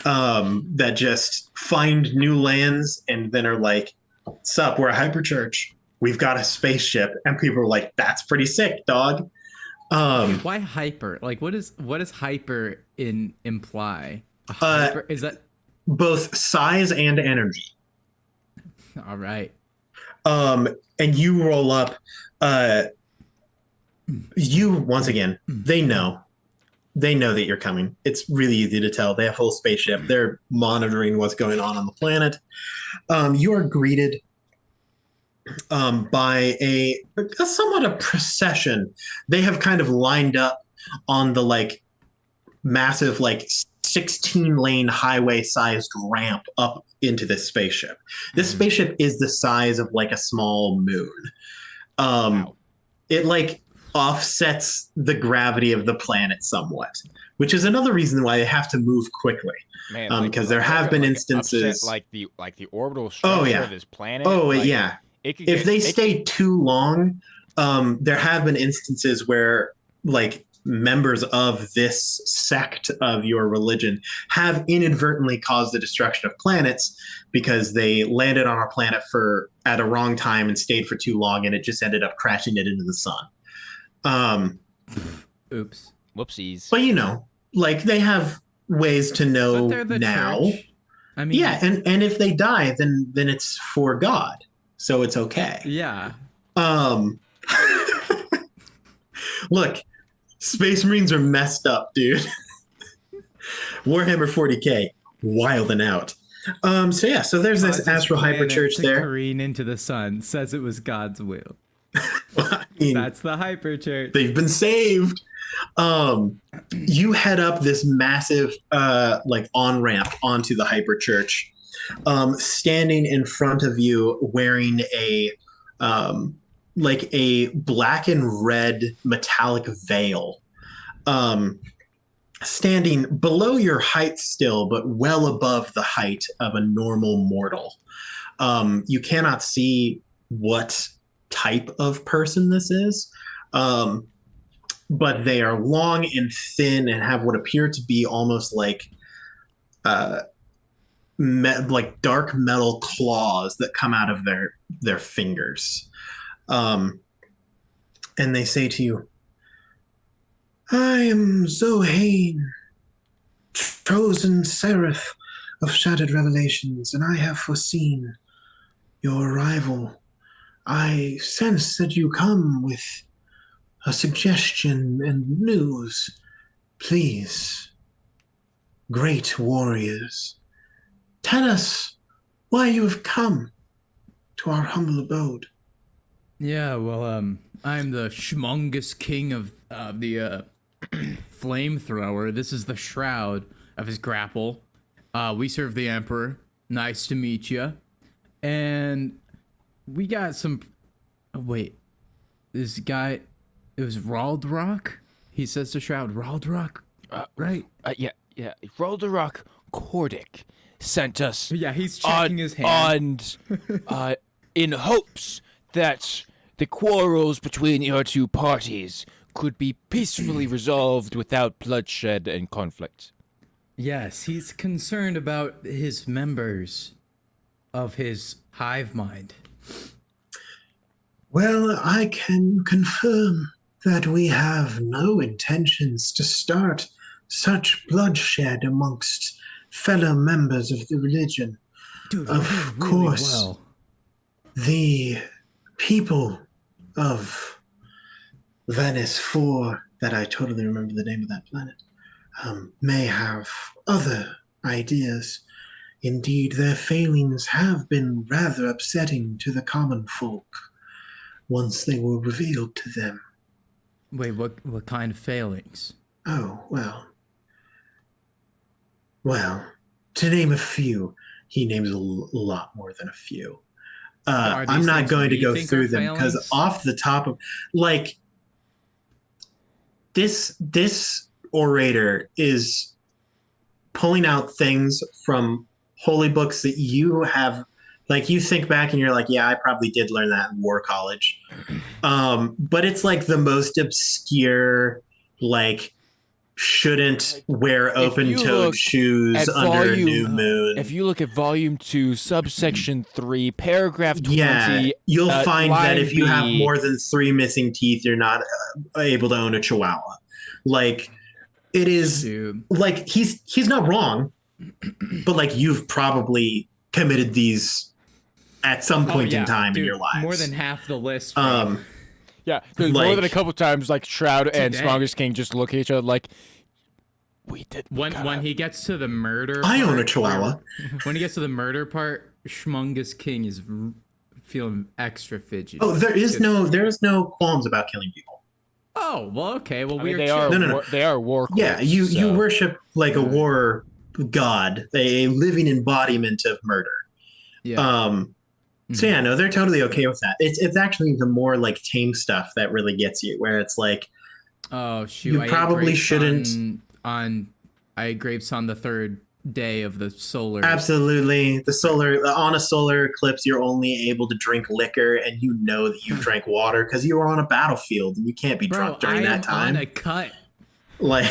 that just find new lands and then are like, "Sup, we're a hyperchurch. We've got a spaceship," and people are like, "That's pretty sick, dog." Why hyper? Like, what does hyper imply? Hyper, is that both size and energy? all right? And you roll up. You once again, they know that you're coming. It's really easy to tell. They have a whole spaceship. They're monitoring what's going on the planet. You are greeted by a somewhat a procession. They have kind of lined up on the like massive like 16-lane highway-sized ramp up into this spaceship. This spaceship is the size of like a small moon. Wow. It like offsets the gravity of the planet somewhat, which is another reason why they have to move quickly. Man, because there have been instances upset, like the orbital structure of this planet. Yeah. If they stay too long, there have been instances where like members of this sect of your religion have inadvertently caused the destruction of planets because they landed on our planet at a wrong time and stayed for too long, and it just ended up crashing it into the sun. Oops. Whoopsies. But like they have ways to know But they're the now. church. I mean, Yeah, and if they die, then it's for God, so it's okay. Yeah. Look, Space Marines are messed up, dude. Warhammer 40K, wilding out. So there's this astral hyperchurch there. Careen into the sun says it was God's will. I mean, That's the hyperchurch. they've been saved. You head up this massive like on-ramp onto the hyperchurch. Standing in front of you wearing a like a black and red metallic veil. Standing below your height still, but well above the height of a normal mortal. You cannot see what type of person this is, but they are long and thin and have what appear to be almost like like dark metal claws that come out of their fingers. And they say to you, "I am Zohane, chosen seraph of shattered revelations, and I have foreseen your arrival. I sense that you come with a suggestion and news. Please, great warriors, tell us why you have come to our humble abode." Yeah, well, I'm the schmongous king of the flamethrower. This is the shroud of his grapple. We serve the Emperor. Nice to meet you. And we got some... Oh, wait. This guy... It was Raldrock? He says to Shroud, Raldrock? Right? Yeah. Raldrock Cordic sent us. Yeah, he's checking his hand. And in hopes that the quarrels between your two parties could be peacefully resolved without bloodshed and conflict. Yes, he's concerned about his members of his hive mind. Well, I can confirm that we have no intentions to start such bloodshed amongst fellow members of the religion. Dude, Of you're doing really course, well. the people of Venice 4, that I totally remember the name of that planet, may have other ideas. Indeed, their failings have been rather upsetting to the common folk once they were revealed to them. Wait, what kind of failings? Oh, well, to name a few, he names a lot more than a few. I'm not going to go through them because off the top of, like, this orator is pulling out things from holy books that you have, like, you think back and you're like, yeah, I probably did learn that in war college. But it's like the most obscure, like, shouldn't wear open-toed shoes under a new moon. If you look at volume 2, subsection 3, paragraph 20, yeah, you'll find that if you have B, more than 3 missing teeth, you're not able to own a chihuahua. Like, it is, dude. Like, he's not wrong, but like, you've probably committed these at some point in time in your lives. More than half the list. Yeah, there's like, more than a couple times, like, Shroud and Smongest King just look at each other like, we did. When he gets to the murder I own a chihuahua. When he gets to the murder part, Schmungus King is feeling extra fidgety. Oh, there is no qualms about killing people. Oh, well, okay. Well, they are war queens, yeah, you worship like a war god, a living embodiment of murder. Yeah. So yeah, no, they're totally okay with that. It's actually the more like tame stuff that really gets you, where it's like, oh shoot, you probably shouldn't. I ate grapes on the third day of the solar. Absolutely, on a solar eclipse, you're only able to drink liquor, and you know that you drank water because you were on a battlefield, and you can't be drunk during that time. On a cut. Like,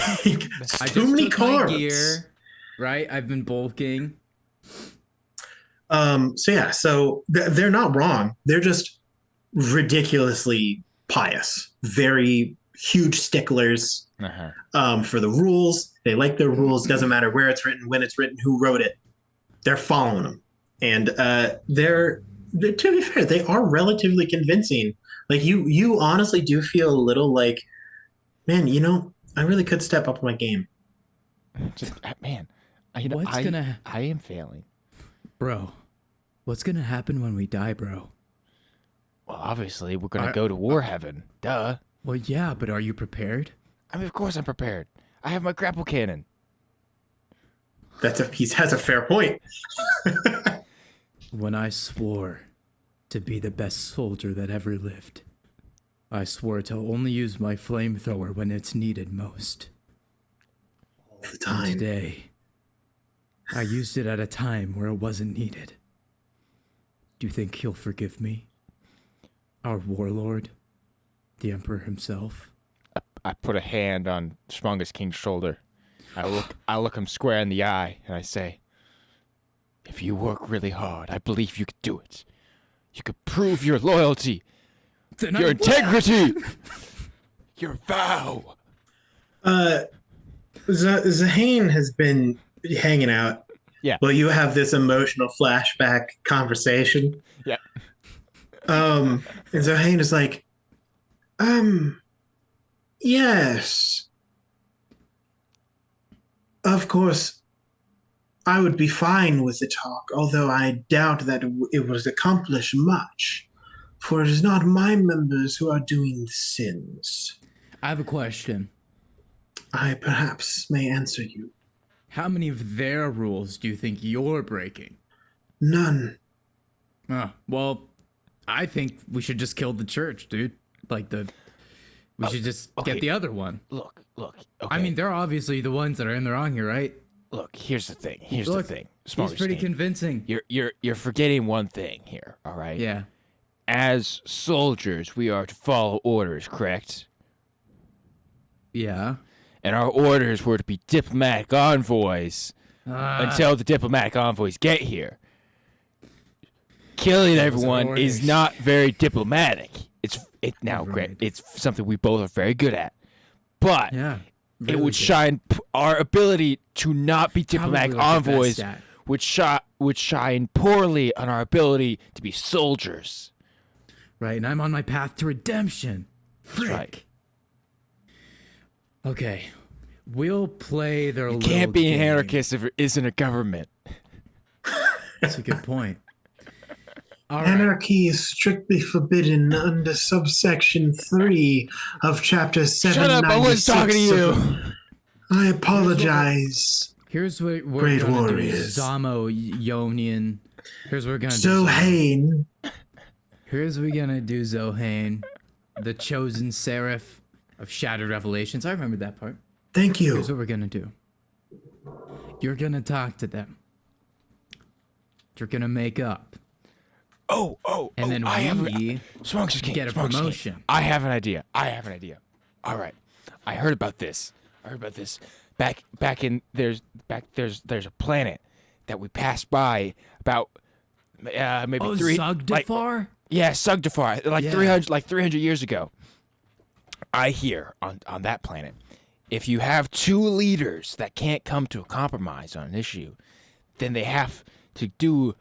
too many carbs. Gear, right? I've been bulking. So they're not wrong. They're just ridiculously pious, very huge sticklers for the rules. They like their rules. Doesn't matter where it's written, when it's written, who wrote it. They're following them. And they're to be fair, they are relatively convincing. Like, you honestly do feel a little like, man, I really could step up my game. Man, I am failing. Bro, what's gonna happen when we die, bro? Well, obviously, we're gonna go to war heaven. Duh. Well, yeah, but are you prepared? I mean, of course I'm prepared. I have my grapple cannon. He has a fair point. When I swore to be the best soldier that ever lived, I swore to only use my flamethrower when it's needed most. All the time. And today, I used it at a time where it wasn't needed. Do you think he'll forgive me? Our warlord? The Emperor himself? I put a hand on Smongest King's shoulder. I look him square in the eye, and I say, if you work really hard, I believe you could do it. You could prove your loyalty, your integrity, your vow. Zahane has been hanging out. Yeah. Well, you have this emotional flashback conversation. Yeah. And Zahane is like, yes. Of course, I would be fine with the talk, although I doubt that it would accomplish much, for it is not my members who are doing the sins. I have a question. I perhaps may answer you. How many of their rules do you think you're breaking? None. Well, I think we should just kill the church, dude. We should just get the other one. Look. Okay. I mean, they're obviously the ones that are in the wrong here, right? Look, here's the thing. He's pretty convincing. You're forgetting one thing here, all right? Yeah. As soldiers, we are to follow orders, correct? Yeah. And our orders were to be diplomatic envoys until the diplomatic envoys get here. Killing everyone is not very diplomatic. Grant, it's something we both are very good at, but yeah, it would shine our ability to not be diplomatic envoys. Would shine poorly on our ability to be soldiers. Right, and I'm on my path to redemption. Frick. Right. Okay, we'll play their. You can't be an anarchist if there isn't a government. That's a good point. Anarchy is strictly forbidden under subsection 3 of chapter 796. Shut up! I was talking to you. I apologize. Here's what we're Great gonna warriors. do. Zamo-Yonian. Here's what we're gonna do. Zohane. Here's what we're gonna do, Zohane. The chosen seraph of Shattered Revelations. I remember that part. Thank you. Here's what we're gonna do. You're gonna talk to them. You're gonna make up. And then we get a promotion. I have an idea. All right. I heard about this. Back in there's a planet that we passed by about maybe Sugdafar? Sugdafar, like 300 years ago. I hear on that planet, if you have two leaders that can't come to a compromise on an issue, then they have to do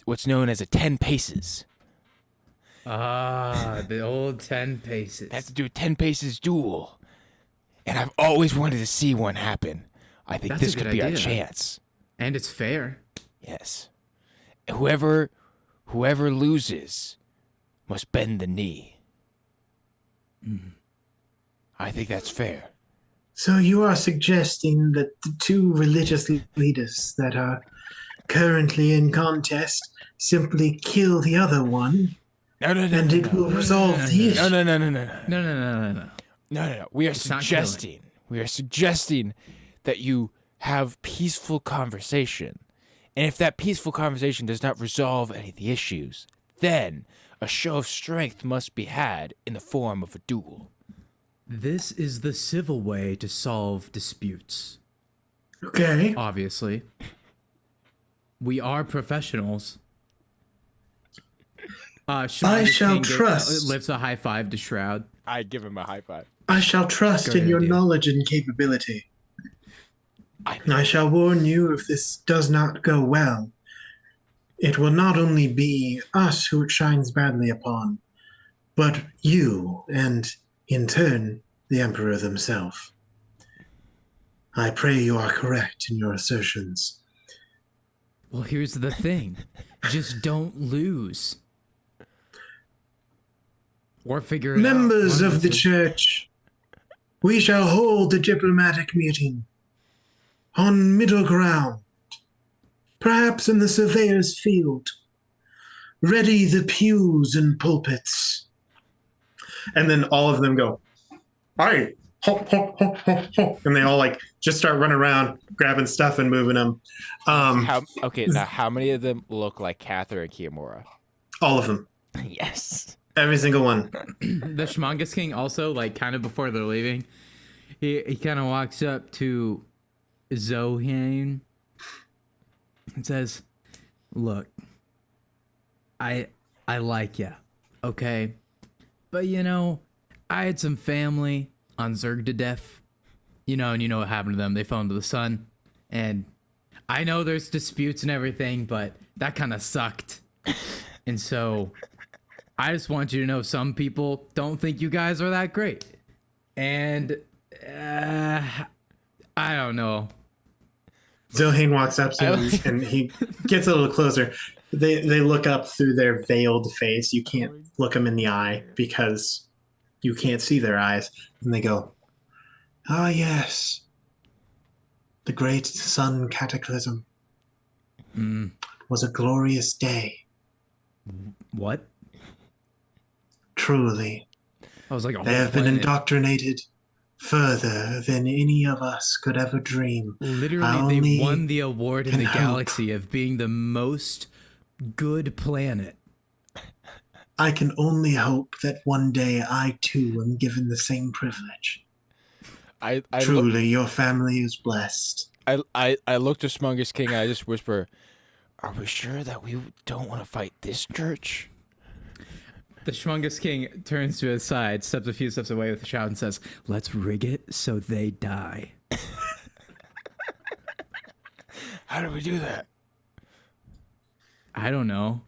what's known as a 10 paces. The old 10 paces. They have to do a 10 paces duel. And I've always wanted to see one happen. I think this could be our chance. And it's fair. Yes. Whoever loses must bend the knee. I think that's fair. So you are suggesting that the two religious leaders that are currently in contest simply kill the other one, and it will resolve the issue. No. We are suggesting that you have peaceful conversation. And if that peaceful conversation does not resolve any of the issues, then a show of strength must be had in the form of a duel. This is the civil way to solve disputes. Okay. Obviously. We are professionals. I shall trust. Lifts a high five to Shroud. I give him a high five. I shall trust in your knowledge and capability. I shall warn you if this does not go well. It will not only be us who it shines badly upon, but you and, in turn, the Emperor himself. I pray you are correct in your assertions. Well, here's the thing. Just don't lose. Or figure it out. Members of the church, we shall hold a diplomatic meeting on middle ground, perhaps in the surveyor's field. Ready the pews and pulpits. And then all of them go, aye, ho, ho, ho, ho, ho. And they all just start running around, grabbing stuff and moving them. Now how many of them look like Catherine and Kiyomura? All of them. Yes. Every single one. The Schmongus King also, kind of before they're leaving, he kind of walks up to Zohane and says, "Look, I like ya, okay? But I had some family on Zergdadef, and you know what happened to them. They fell into the sun, and I know there's disputes and everything, but that kind of sucked. And so I just want you to know some people don't think you guys are that great. And I don't know." Zohane walks up to him and he gets a little closer. They look up through their veiled face. You can't look them in the eye because you can't see their eyes. And they go, "Ah, yes. The great sun cataclysm was a glorious day." What? Truly. I was like, they have been indoctrinated further than any of us could ever dream. Literally, they won the award in the galaxy of being the most good planet. I can only hope that one day I too am given the same privilege. Truly, your family is blessed. I look to Schmongus King and I just whisper, "Are we sure that we don't want to fight this church?" The Schmungus King turns to his side, steps a few steps away with a shout, and says, "Let's rig it so they die." How do we do that? I don't know.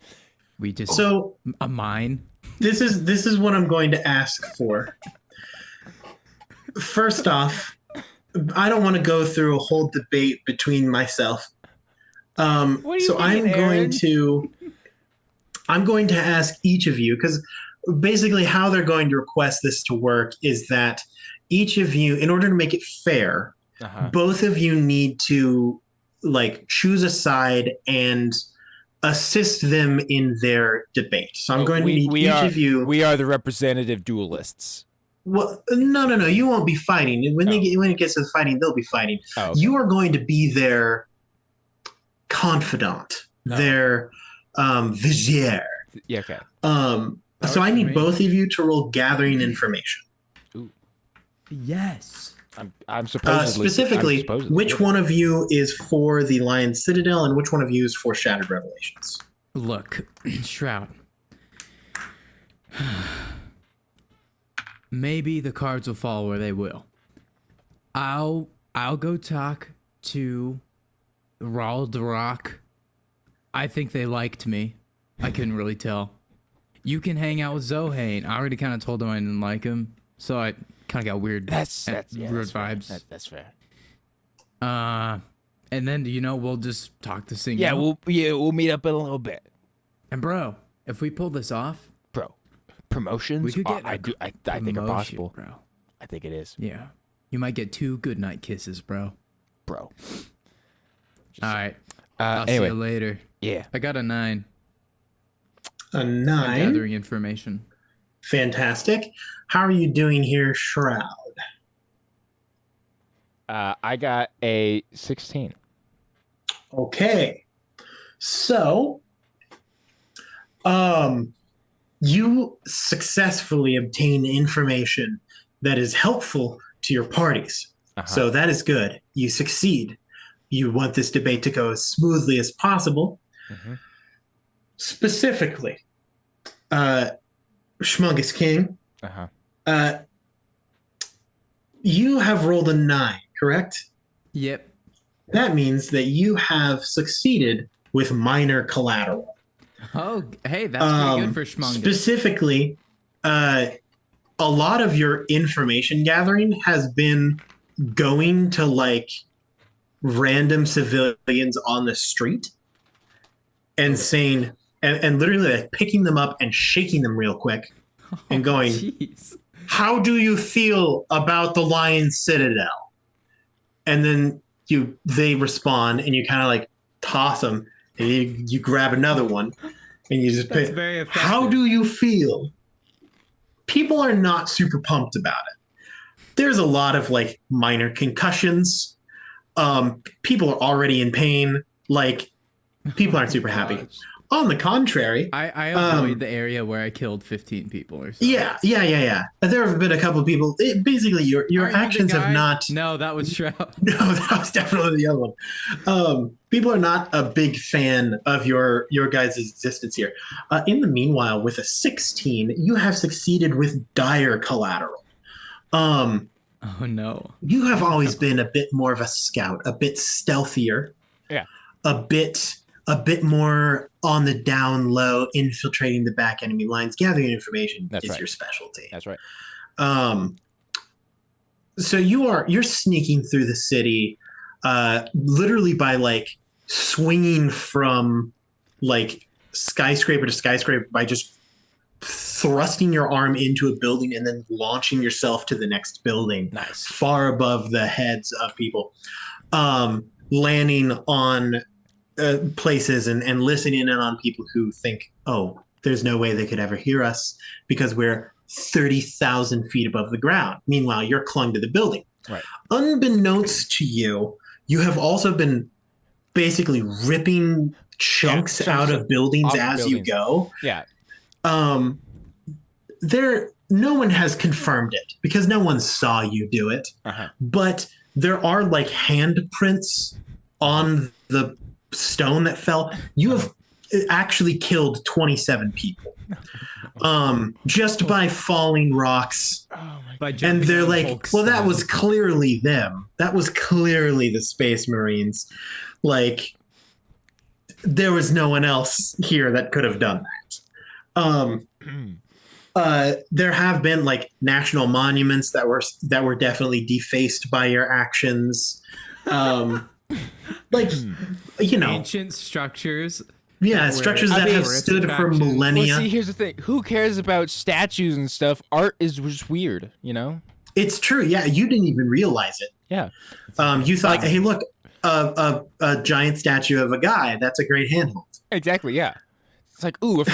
We just a mine. This is what I'm going to ask for. First off, I don't want to go through a whole debate between myself. I'm going to ask each of you, because basically how they're going to request this to work is that each of you, in order to make it fair, both of you need to like choose a side and assist them in their debate. So I'm going to need each of you. We are the representative duelists. Well, no. You won't be fighting. When it gets to the fighting, they'll be fighting. Oh, okay. You are going to be their confidant, their vizier. Yeah, okay. So I need both of you to roll gathering information. Ooh. Yes. I'm supposedly specifically, which one of you is for the Lion's Citadel and which one of you is for Shattered Revelations? Look, Shroud. Maybe the cards will fall where they will. I'll go talk to Raldarak. I think they liked me. I couldn't really tell. You can hang out with Zohane. I already kind of told him I didn't like him, so I kind of got weird. Weird vibes. That's fair. And then we'll just talk to Sing. Yeah, we'll meet up in a little bit. And bro, if we pull this off, bro, promotions. We could get I think are possible, bro. I think it is. Yeah, you might get 2 goodnight kisses, bro. All right. I'll anyway, see you later. Yeah, I got a 9. A 9. Gathering information. Fantastic. How are you doing here, Shroud? I got a 16. Okay. So, you successfully obtain information that is helpful to your parties. So that is good. You succeed. You want this debate to go as smoothly as possible. Specifically, Schmungus King, you have rolled a 9, correct? Yep. That means that you have succeeded with minor collateral. Oh, hey, that's pretty good for Schmungus. Specifically, a lot of your information gathering has been going to like random civilians on the street and saying, and literally like picking them up and shaking them real quick and going, how do you feel about the Lion's Citadel? And then they respond and you kind of like toss them and you grab another one and you just pick, how do you feel? People are not super pumped about it. There's a lot of like minor concussions. People are already in pain. Like people aren't super happy. On the contrary, I avoid the area where I killed 15 people or something. Yeah. There have been a couple of people. Basically, your actions have not. No, that was Shroud. No, that was definitely the other one. People are not a big fan of your guys' existence here. In the meanwhile, with a 16, you have succeeded with dire collateral. Oh no! You have always been a bit more of a scout, a bit stealthier. Yeah. A bit more on the down low, infiltrating the back enemy lines, gathering information is your specialty. That's right. So you're sneaking through the city, literally by like swinging from like skyscraper to skyscraper by just thrusting your arm into a building and then launching yourself to the next building. Nice. Far above the heads of people, landing on places and listening in on people who think, oh, there's no way they could ever hear us because we're 30,000 feet above the ground. Meanwhile, you're clung to the building. Right. Unbeknownst to you, you have also been basically ripping chunks out of buildings as you go. Yeah. No one has confirmed it because no one saw you do it. But there are like handprints on the stone that fell. You have actually killed 27 people. just by falling rocks. Oh my By god. And jumping they're on like, Hulk well, that style. was clearly them. That was clearly the Space Marines. Like, there was no one else here that could have done that. There have been like national monuments that were definitely defaced by your actions. Like, you know, Ancient structures. yeah, that were- structures I that mean, have tourist stood for attractions. millennia. Well, see, here's the thing. Who cares about statues and stuff? Art is just weird, you know? It's true. Yeah, you didn't even realize it. Yeah. You thought, Like- hey, look, a giant statue of a guy. That's a great handhold. Exactly, yeah. It's like, ooh,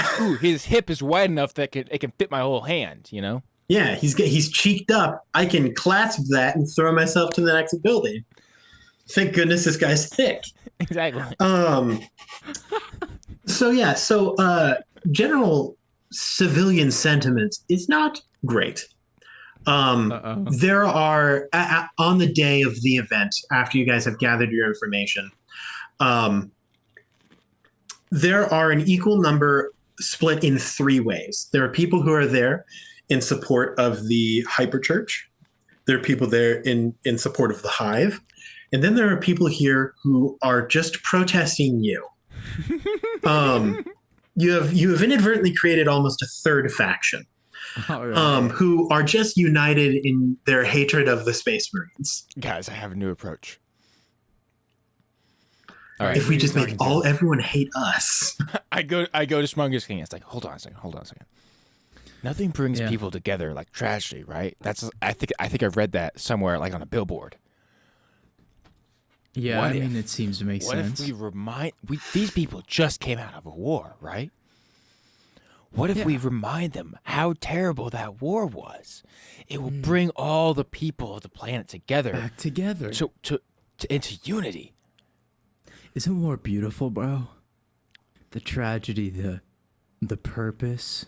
his hip is wide enough that it can fit my whole hand, you know? Yeah, he's cheeked up. I can clasp that and throw myself to the next building. Thank goodness this guy's thick. Exactly. So general civilian sentiment is not great. There are on the day of the event, after you guys have gathered your information, there are an equal number split in three ways. There are people who are there in support of the hyperchurch. There are people there in support of the hive. And then there are people here who are just protesting you. You have inadvertently created almost a third faction, who are just united in their hatred of the Space Marines. Guys, I have a new approach. All right. If we just make everyone hate us. I go to Smungus King. It's like, hold on a second. Nothing brings people together like tragedy, right? I think I've read that somewhere, like on a billboard. Yeah, I mean, it seems to make sense. What if these people just came out of a war, right? What if we remind them how terrible that war was? It will bring all the people of the planet together. Back together. To into unity. Isn't war beautiful, bro? The tragedy, the purpose.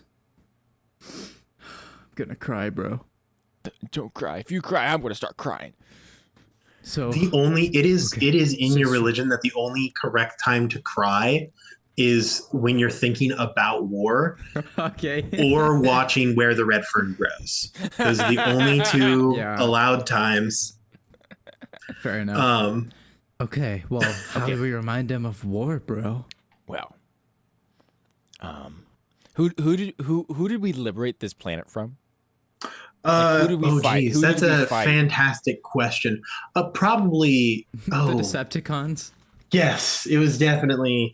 I'm gonna cry, bro. Don't cry. If you cry, I'm gonna start crying. So it is in your religion that the only correct time to cry is when you're thinking about war, okay, or watching Where the Red Fern Grows. Those are the only two allowed times. Fair enough. Okay, well, how do we remind them of war, bro? Well, who did we liberate this planet from? Who did we fight? Geez, that's a fantastic question. Probably The Decepticons. Yes, it was definitely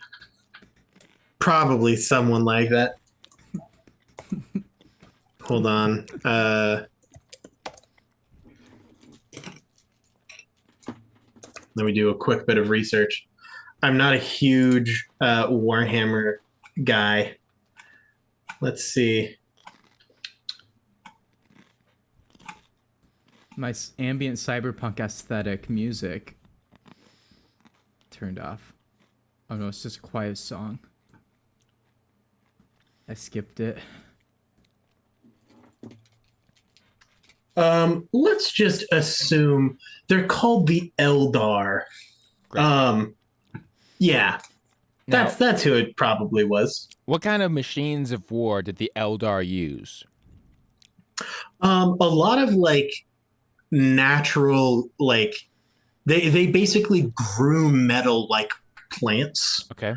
probably someone like that. Hold on. Let me do a quick bit of research. I'm not a huge Warhammer guy. Let's see. My ambient cyberpunk aesthetic music turned off. Oh no, it's just a quiet song. I skipped it. Let's just assume they're called the Eldar. Yeah. That's who it probably was. What kind of machines of war did the Eldar use? A lot of like natural, like they basically grew metal like plants. Okay.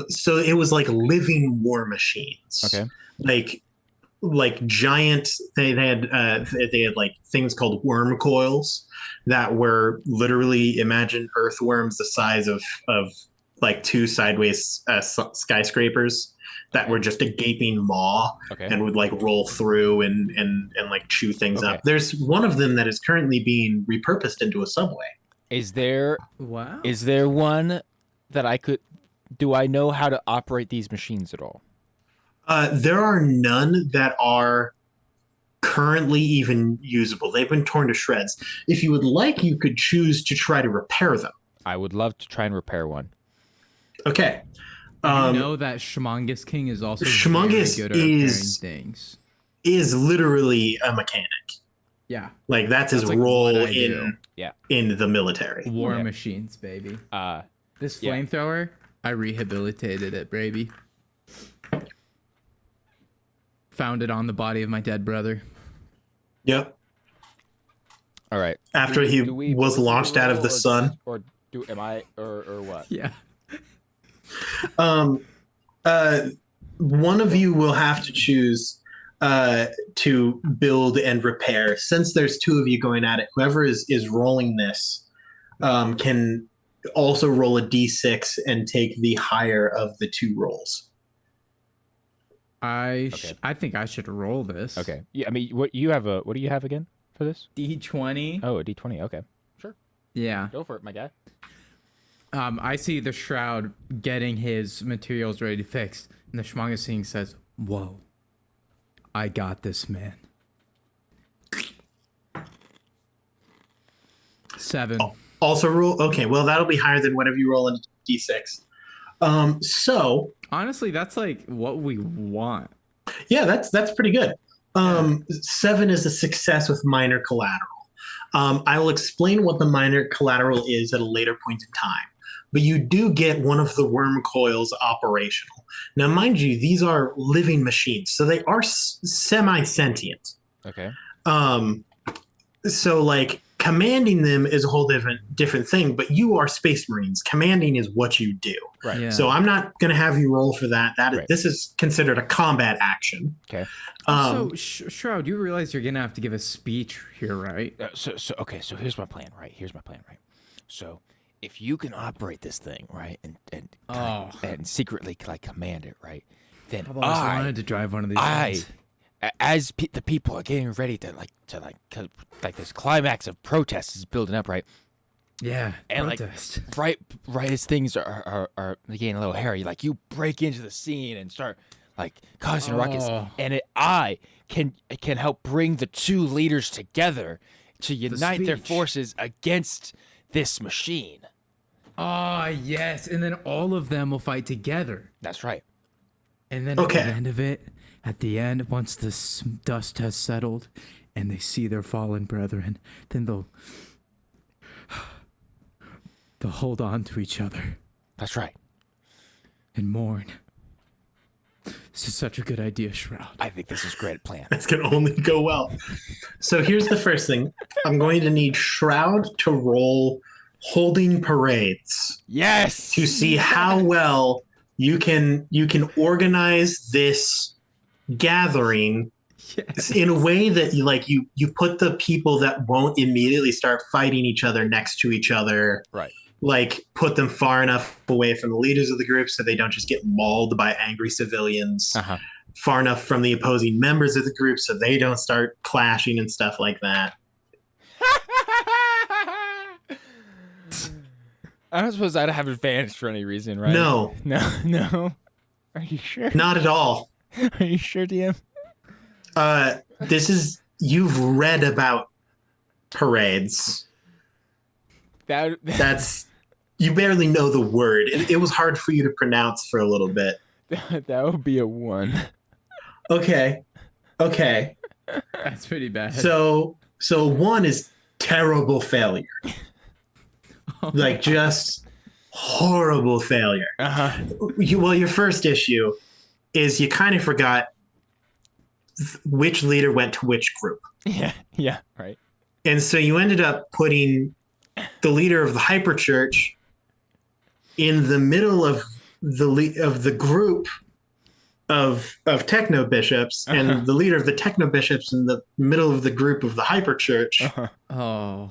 So it was like living war machines. Okay. Like giant. They had like things called worm coils that were literally, imagine earthworms the size of like two sideways skyscrapers that were just a gaping maw and would like roll through and like chew things up. There's one of them that is currently being repurposed into a subway. Is there Wow. Is there one that do I know how to operate these machines at all? There are none that are currently even usable. They've been torn to shreds. If you would like, you could choose to try to repair them. I would love to try and repair one. Okay. You know that Schmongus King is also Schmongus very good at repairing things. Is literally a mechanic. Yeah. Like that's his like role what I do. in the military. War machines, baby. This flamethrower, I rehabilitated it, baby. found it on the body of my dead brother. Yep. All right. After he was launched out of the sun. Or what? Yeah. One of you will have to choose to build and repair. Since there's two of you going at it, whoever is rolling this can also roll a d6 and take the higher of the two rolls. I think I should roll this. Okay. Yeah. I mean, what do you have again for this? D20. Oh, a D20. Okay. Sure. Yeah. Go for it, my guy. I see the Shroud getting his materials ready to fix, and the Schmongasing says, "Whoa, I got this, man." 7. Oh, also roll. Okay, well that'll be higher than whatever you roll in d6. So honestly, that's like what we want. Yeah, that's pretty good. 7 is a success with minor collateral. I will explain what the minor collateral is at a later point in time. But you do get one of the worm coils operational. Now, mind you, these are living machines, so they are semi-sentient. Okay. So, like, commanding them is a whole different thing, but you are Space Marines. Commanding is what you do. Right. Yeah. So I'm not going to have you roll for that. This is considered a combat action. Okay. So, Shroud, you realize you're going to have to give a speech here, right? So here's my plan, right? So if you can operate this thing, right, and secretly like command it, right, then I've always wanted to drive one of these things. As the people are getting ready to this climax of protest is building up, right? Yeah, and protest. Right as things are getting a little hairy, like you break into the scene and start like causing ruckus, and I can help bring the two leaders together to unite their forces against this machine. Yes, and then all of them will fight together. That's right. And then at the end, once the dust has settled and they see their fallen brethren, then they'll hold on to each other. That's right. And mourn. This is such a good idea, Shroud. I think this is a great plan. This can only go well. So here's the first thing. I'm going to need Shroud to roll holding parades. Yes. To see how well you can organize this gathering in a way that you put the people that won't immediately start fighting each other next to each other. Right. Like put them far enough away from the leaders of the group so they don't just get mauled by angry civilians. Far enough from the opposing members of the group so they don't start clashing and stuff like that. I don't suppose I'd have advantage for any reason, right? No. Are you sure? Not at all. Are you sure, DM? You've read about parades. That's you barely know the word. It was hard for you to pronounce for a little bit. That would be a 1. Okay. That's pretty bad. So 1 is terrible failure. Like just horrible failure. Your first issue is you kind of forgot which leader went to which group. Yeah, right. And so you ended up putting the leader of the hyperchurch in the middle of the group of techno bishops, and the leader of the techno bishops in the middle of the group of the hyperchurch. And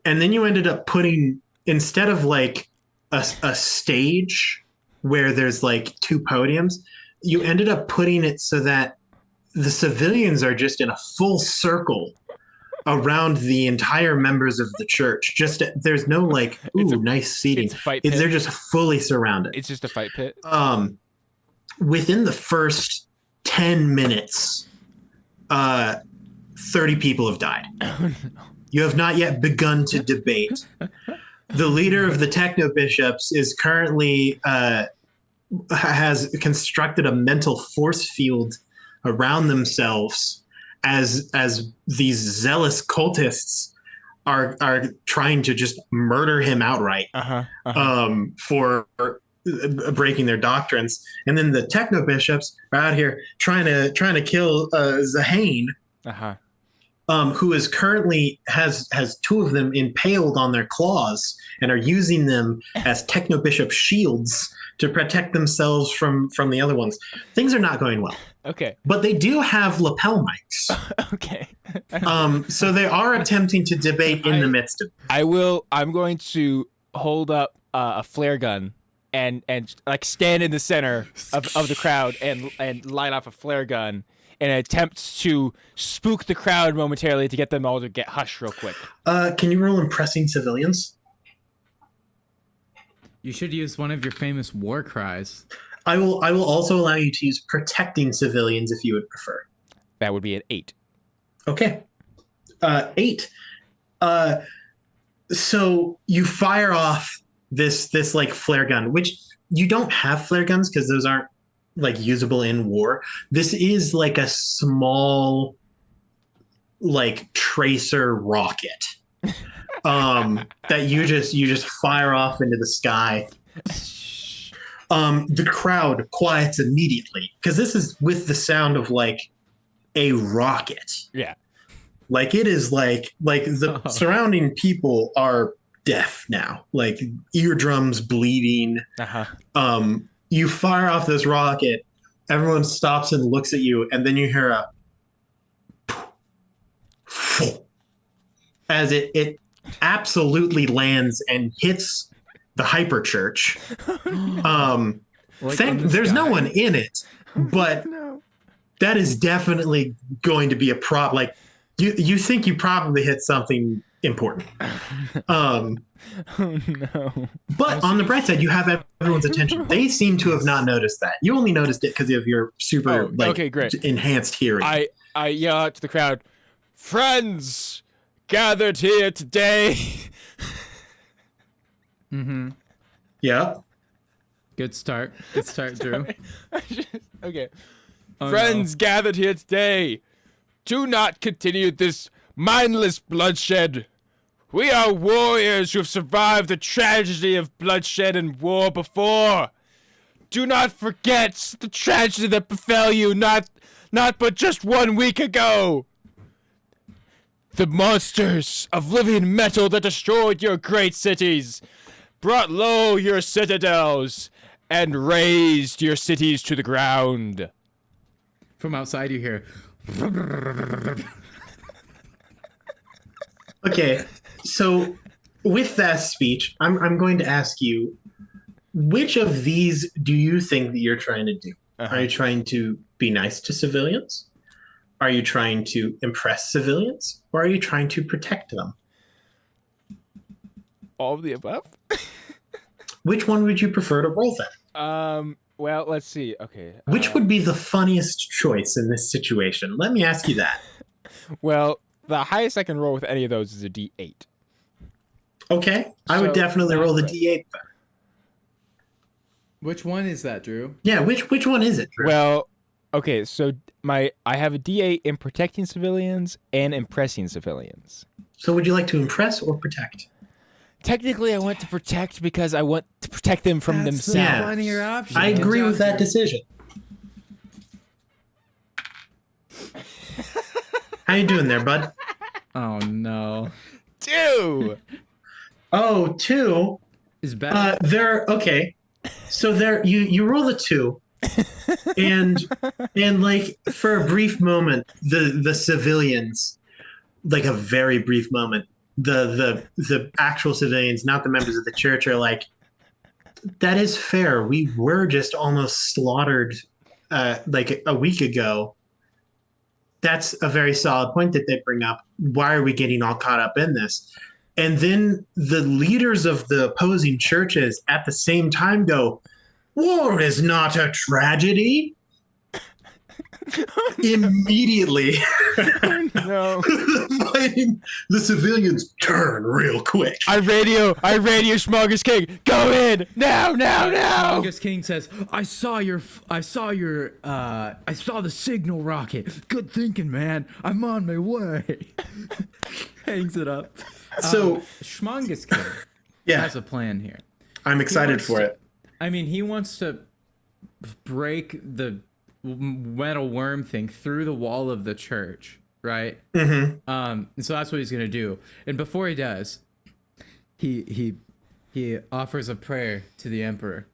then you ended up putting, instead of like a stage where there's like 2 podiums, you ended up putting it so that the civilians are just in a full circle around the entire members of the church. Just there's no like, nice seating. It's a fight pit. They're just fully surrounded. It's just a fight pit. Within the first 10 minutes, 30 people have died. You have not yet begun to debate. The leader of the techno bishops is currently has constructed a mental force field around themselves as these zealous cultists are trying to just murder him outright for breaking their doctrines, and then the techno bishops are out here trying to kill Zahane, who is currently has two of them impaled on their claws and are using them as techno bishop shields to protect themselves from the other ones. Things are not going well. Okay. But they do have lapel mics. Okay. So they are attempting to debate in the midst of it. I'm going to hold up a flare gun and like stand in the center of the crowd and light off a flare gun in an attempt to spook the crowd momentarily to get them all to get hushed real quick. Can you roll impressing civilians? You should use one of your famous war cries. I will also allow you to use protecting civilians if you would prefer. That would be an 8. Okay. 8. So you fire off this like flare gun, which you don't have flare guns because those aren't like usable in war. This is like a small like tracer rocket that you just fire off into the sky. The crowd quiets immediately because this is with the sound of like a rocket. Yeah. Like it is like the surrounding people are deaf now, like eardrums bleeding. You fire off this rocket, everyone stops and looks at you, and then you hear a as it absolutely lands and hits the hyper church. There's no one in it, but that is definitely going to be a problem. Like you think you probably hit something important. Oh no. But on the bright side, you have everyone's attention. They seem to have not noticed that. You only noticed it because of your super great. enhanced hearing. I yell out to the crowd, "Friends gathered here today." Mm-hmm. Yeah. Good start, Drew. Okay. Friends gathered here today. Do not continue this mindless bloodshed. We are warriors who have survived the tragedy of bloodshed and war before. Do not forget the tragedy that befell you not but just 1 week ago. The monsters of living metal that destroyed your great cities, brought low your citadels, and razed your cities to the ground. From outside you hear... Okay, so with that speech, I'm going to ask you, which of these do you think that you're trying to do? Are you trying to be nice to civilians? Are you trying to impress civilians? Or are you trying to protect them? All of the above? Which one would you prefer to roll then? Well, let's see. Okay. Which would be the funniest choice in this situation? Let me ask you that. Well, the highest I can roll with any of those is a D8. Okay. I would definitely roll the D8 then. Which one is that, Drew? Yeah, which one is it, Drew? Well, okay, so I have a D8 in protecting civilians and impressing civilians. So would you like to impress or protect? Technically, I want to protect because I want to protect them from themselves. That's a funnier option. I agree with that decision. How you doing there, bud? Oh, no. 2! Oh, 2? Is better. Okay. So you roll the 2, and like for a brief moment, the civilians, like a very brief moment, the actual civilians, not the members of the church, are like, that is fair. We were just almost slaughtered like a week ago. That's a very solid point that they bring up. Why are we getting all caught up in this? And then the leaders of the opposing churches at the same time go, war is not a tragedy. Immediately, No. the civilians turn real quick. I radio Schmogus King. Go in now. August King says, I saw the signal rocket. Good thinking, man. I'm on my way. Hangs it up. So Schmongus King has a plan here. I'm excited for it. I mean, he wants to break the metal worm thing through the wall of the church, right? Mm-hmm. And so that's what he's gonna do. And before he does, he offers a prayer to the emperor.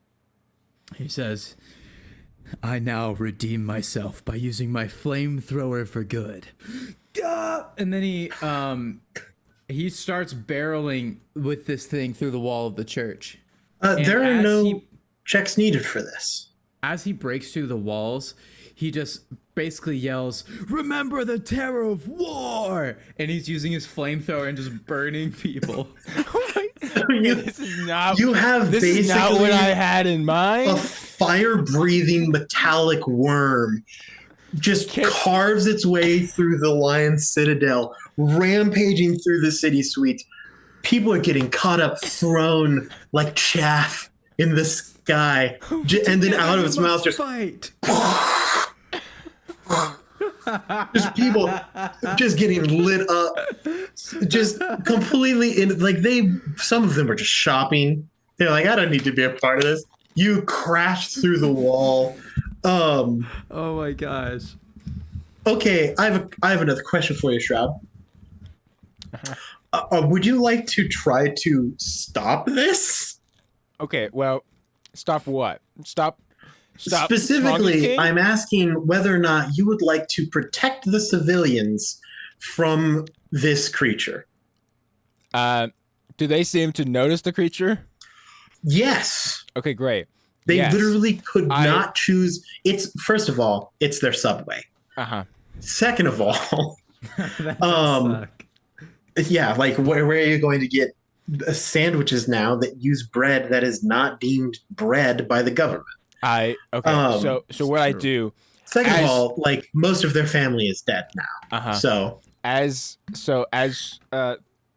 He says, "I now redeem myself by using my flamethrower for good." And then he starts barreling with this thing through the wall of the church. There are no checks needed for this. As he breaks through the walls, he just basically yells, "Remember the terror of war!" And he's using his flamethrower and just burning people. This is not what I had in mind. A fire-breathing metallic worm just carves its way through the Lion's Citadel, rampaging through the city suites. People are getting caught up, thrown like chaff in the sky, and then out of its mouth just fight. Just people just getting lit up, just completely in. Like some of them are just shopping. They're like, I don't need to be a part of this. You crashed through the wall. Oh my gosh. Okay, I have another question for you, Shroud. Would you like to try to stop this? Okay, well, stop what? Stop. Specifically, I'm asking whether or not you would like to protect the civilians from this creature. Do they seem to notice the creature? Yes. Okay, great. They literally could not choose. First of all, it's their subway. Uh-huh. Second of all, that does suck. Yeah, like where are you going to get sandwiches now that use bread that is not deemed bread by the government? So what I do. Second of all, like most of their family is dead now. Uh-huh. So as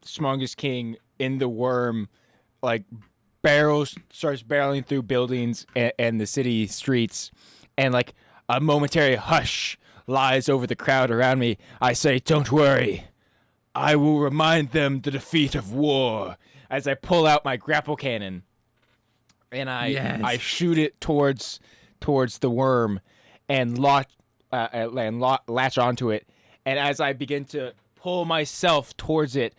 Smongest King in the worm, like starts barreling through buildings and the city streets, and like a momentary hush lies over the crowd around me. I say, "Don't worry, I will remind them the defeat of war." As I pull out my grapple cannon, and I shoot it towards the worm, and latch onto it. And as I begin to pull myself towards it,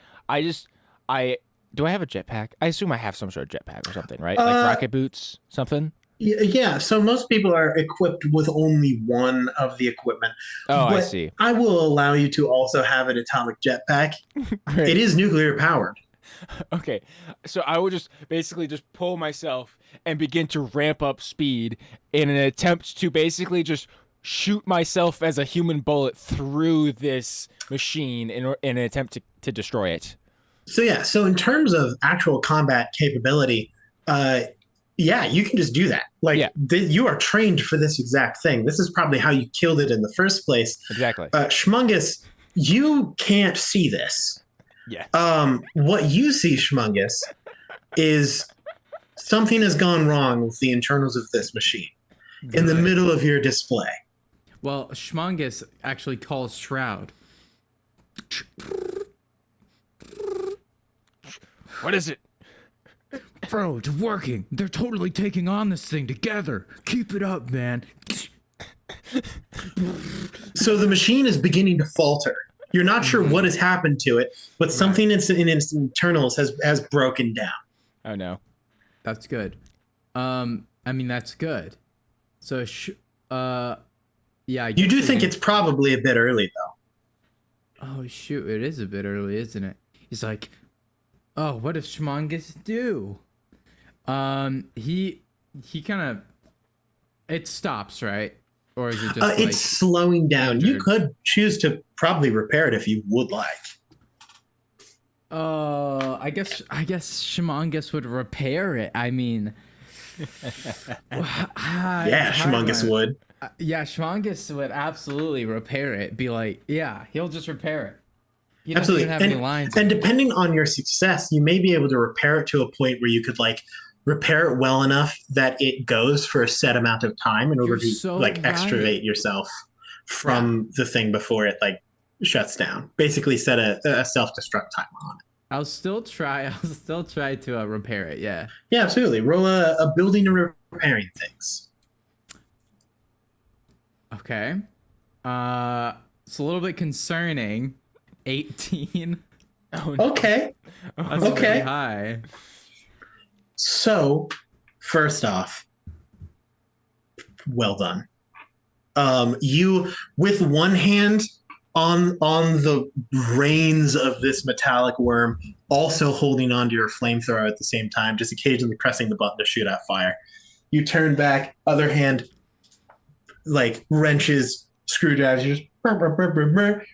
do I have a jetpack? I assume I have some sort of jetpack or something, right? Like rocket boots, something? Yeah, so most people are equipped with only one of the equipment. Oh, I see. I will allow you to also have an atomic jetpack. It is nuclear powered. Okay, so I will just basically just pull myself and begin to ramp up speed in an attempt to basically just shoot myself as a human bullet through this machine in an attempt to destroy it. So in terms of actual combat capability, you can just do that. You are trained for this exact thing. This is probably how you killed it in the first place. Exactly. Schmungus, you can't see this. Yeah. What you see, Schmungus, is something has gone wrong with the internals of this machine in the middle of your display. Well, Schmungus actually calls Shroud. What is it? Bro, it's working. They're totally taking on this thing together. Keep it up, man. So the machine is beginning to falter. You're not sure what has happened to it, but something in its internals has broken down. Oh no, that's good. That's good. So, you do think it's probably a bit early, though. Oh shoot, it is a bit early, isn't it? He's like, oh, what does Schmongus do? He kind of, it stops, right? Or is it just it's slowing down. Injured? You could choose to probably repair it if you would like. I guess Schmongus would repair it. I mean, Schmongus would. Yeah, Schmongus would absolutely repair it. Be like, yeah, he'll just repair it. He absolutely. Doesn't even have any lines. And depending on your success, you may be able to repair it to a point where you could repair it well enough that it goes for a set amount of time in order to extravate yourself from the thing before it shuts down. Basically set a self-destruct timer on it. I'll still try to repair it. Yeah. Yeah, absolutely. Roll a building and repairing things. Okay. It's a little bit concerning. 18. Oh, no. Okay. That's Okay. really high. So, first off, well done. You, with one hand on the reins of this metallic worm, also holding onto your flamethrower at the same time, just occasionally pressing the button to shoot out fire. You turn back, other hand, like wrenches, screwdrivers,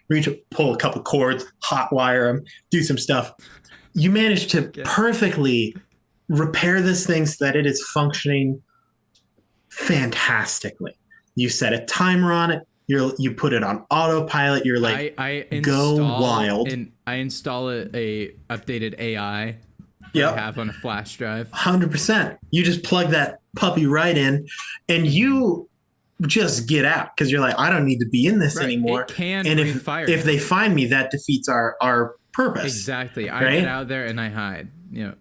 reach, pull a couple cords, hot wire them, do some stuff. You manage to perfectly repair this thing so that it is functioning fantastically. You set a timer on it. You put it on autopilot. You're like, I go install wild. And I install a updated AI. Yep. I have on a flash drive. 100%. You just plug that puppy right in, and you just get out because you're like, I don't need to be in this anymore. It can and fire. If they find me, that defeats our purpose. Exactly. I right? get out there and I hide. Yeah.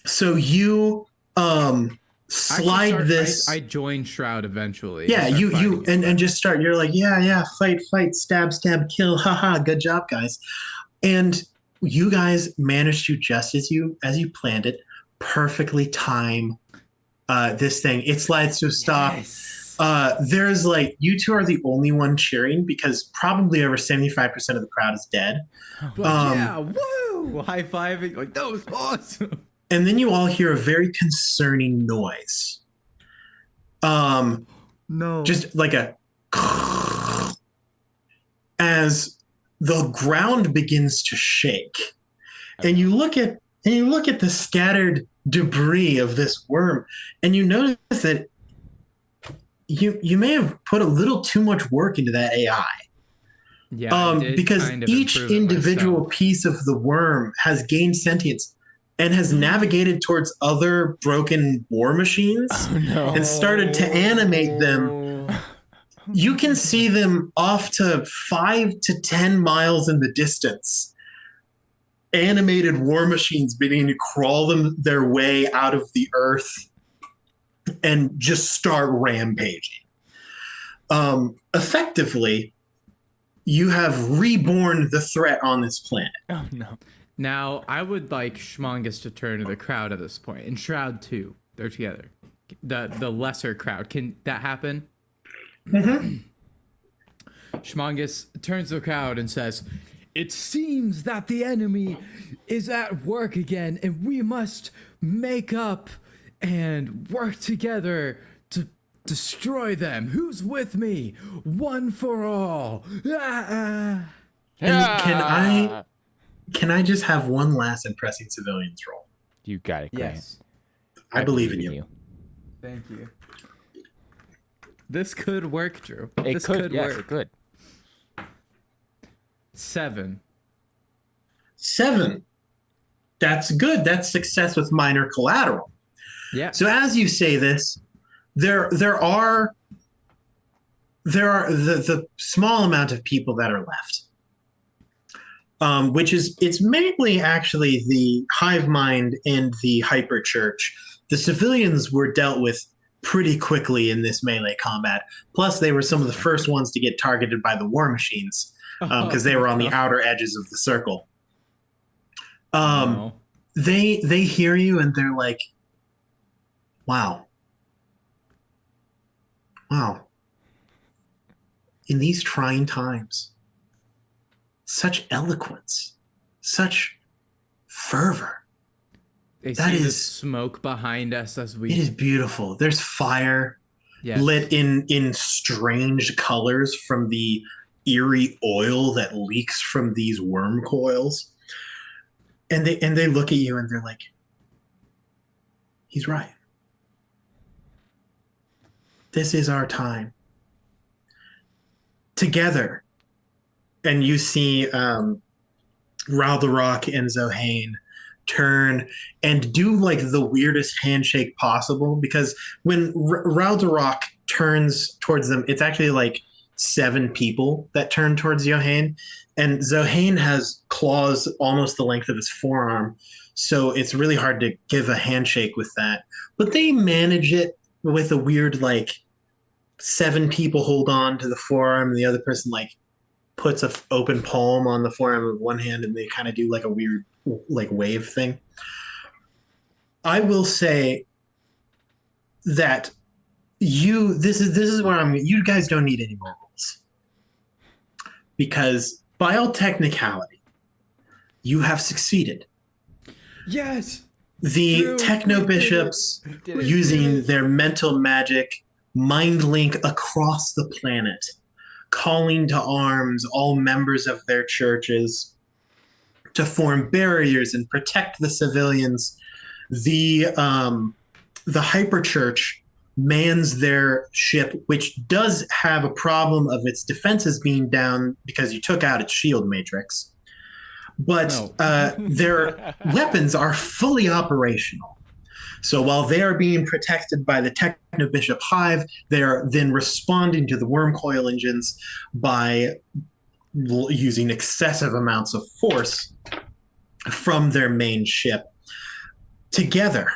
So you slide this. I join Shroud eventually. Yeah, you and just start. You're like, yeah, fight, stab, kill, haha, good job, guys. And you guys managed to, just as you planned it, perfectly time this thing. It slides to a stop. Yes. There's like, you two are the only one cheering because probably over 75% of the crowd is dead. But yeah, woo! High fiving, like that was awesome. And then you all hear a very concerning noise. No. Just like a as the ground begins to shake. And you look at the scattered debris of this worm, and you notice that you may have put a little too much work into that AI. Yeah, because each individual piece of the worm has gained sentience and has navigated towards other broken war machines and started to animate them. You can see them off to 5 to 10 miles in the distance. Animated war machines beginning to crawl their way out of the earth and just start rampaging. Effectively, you have reborn the threat on this planet. Oh no. Now, I would like Schmongus to turn to the crowd at this point. And Shroud too. They're together. The lesser crowd. Can that happen? Mm-hmm. Schmongus turns to the crowd and says, "It seems that the enemy is at work again, and we must make up and work together to destroy them. Who's with me? One for all." And can I just have one last impressing civilians roll? You got it, Grant. Yes. I believe in you. Thank you. This could work, Drew. It could work. It could. 7. 7. That's good. That's success with minor collateral. Yeah. So as you say this, there are the small amount of people that are left. Which is, it's mainly actually the hive mind and the hyper church. The civilians were dealt with pretty quickly in this melee combat. Plus, they were some of the first ones to get targeted by the war machines because they were on the outer edges of the circle. They hear you and they're like, wow. In these trying times, such eloquence, such fervor. They see the smoke behind us as we... It is beautiful. There's fire lit in strange colors from the eerie oil that leaks from these worm coils. And they look at you and they're like, he's right. This is our time. Together. And you see Raldarok and Zohane turn and do like the weirdest handshake possible, because when Raldarok turns towards them, it's actually like 7 people that turn towards Zohane. And Zohane has claws almost the length of his forearm. So it's really hard to give a handshake with that. But they manage it with a weird, like, 7 people hold on to the forearm, and the other person, like, puts a open palm on the forearm with one hand, and they kind of do, like, a weird, like, wave thing. I will say that this is where you guys don't need any more rules. Because by all technicality, you have succeeded. Yes. The techno bishops using their mental magic mind link across the planet, calling to arms all members of their churches to form barriers and protect the civilians. The hyperchurch mans their ship, which does have a problem of its defenses being down because you took out its shield matrix. But their weapons are fully operational. So while they are being protected by the Techno-Bishop Hive, they are then responding to the worm coil engines by using excessive amounts of force from their main ship. Together,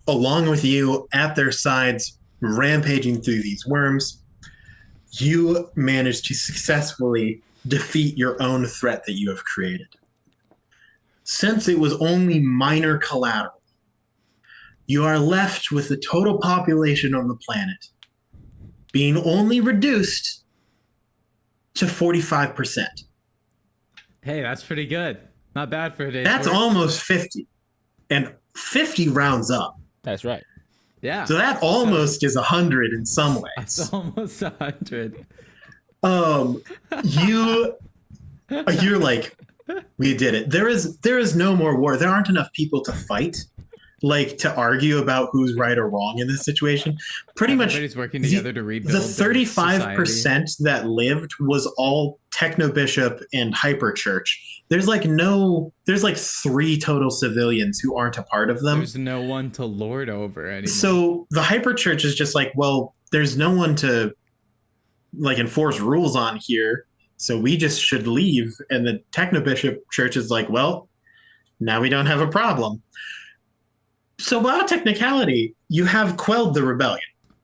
along with you at their sides, rampaging through these worms, you manage to successfully defeat your own threat that you have created. Since it was only minor collateral, you are left with the total population on the planet being only reduced to 45%. Hey, that's pretty good. Not bad for a day. That's almost 50. And 50 rounds up. That's right. Yeah. So that almost is 100 in some ways. That's almost 100. You're like, we did it. There is no more war. There aren't enough people to fight, like to argue about who's right or wrong in this situation. Pretty much everybody's working together to rebuild. The 35% that lived was all Techno Bishop and Hyperchurch. There's like 3 total civilians who aren't a part of them. There's no one to lord over anymore. So the Hyperchurch is just like, well, there's no one to like enforce rules on here, so we just should leave. And the Techno Bishop Church is like, well, now we don't have a problem. So by all technicality, you have quelled the rebellion.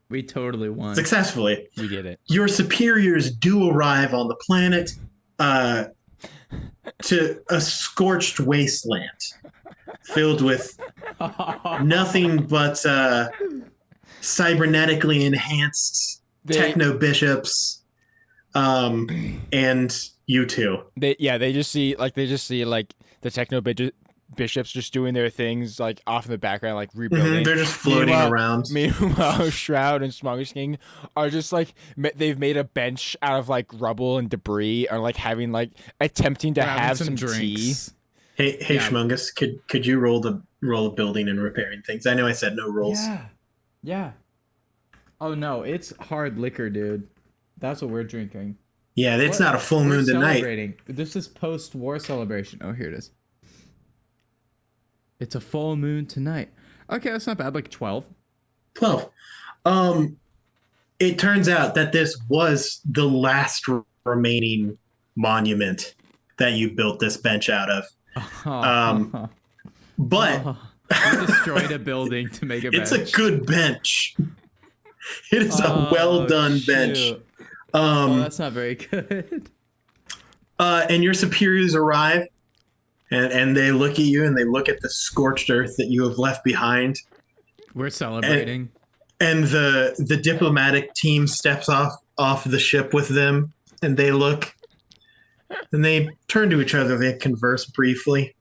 We totally won. Successfully. We did it. Your superiors do arrive on the planet to a scorched wasteland filled with nothing but cybernetically enhanced techno bishops and you two. They just see the techno bishops just doing their things like off in the background, like rebuilding. They're just floating around. Meanwhile, Shroud and Smuggish King are just like they've made a bench out of like rubble and debris, or like having like attempting to have some drinks. Tea. Hey, yeah. Schmungus, could you roll the building and repairing things? I know I said no rolls. Yeah. Oh no, it's hard liquor, dude. That's what we're drinking. Yeah, it's not a full moon tonight. This is post-war celebration. Oh, here it is. It's a full moon tonight. Okay, that's not bad. Like 12. 12. It turns out that this was the last remaining monument that you built this bench out of. But you destroyed a building to make a bench. It's a good bench. It is a well done bench. That's not very good. And your superiors arrive. And they look at you, and they look at the scorched earth that you have left behind. We're celebrating. And the diplomatic team steps off the ship with them, and they look, and they turn to each other. They converse briefly.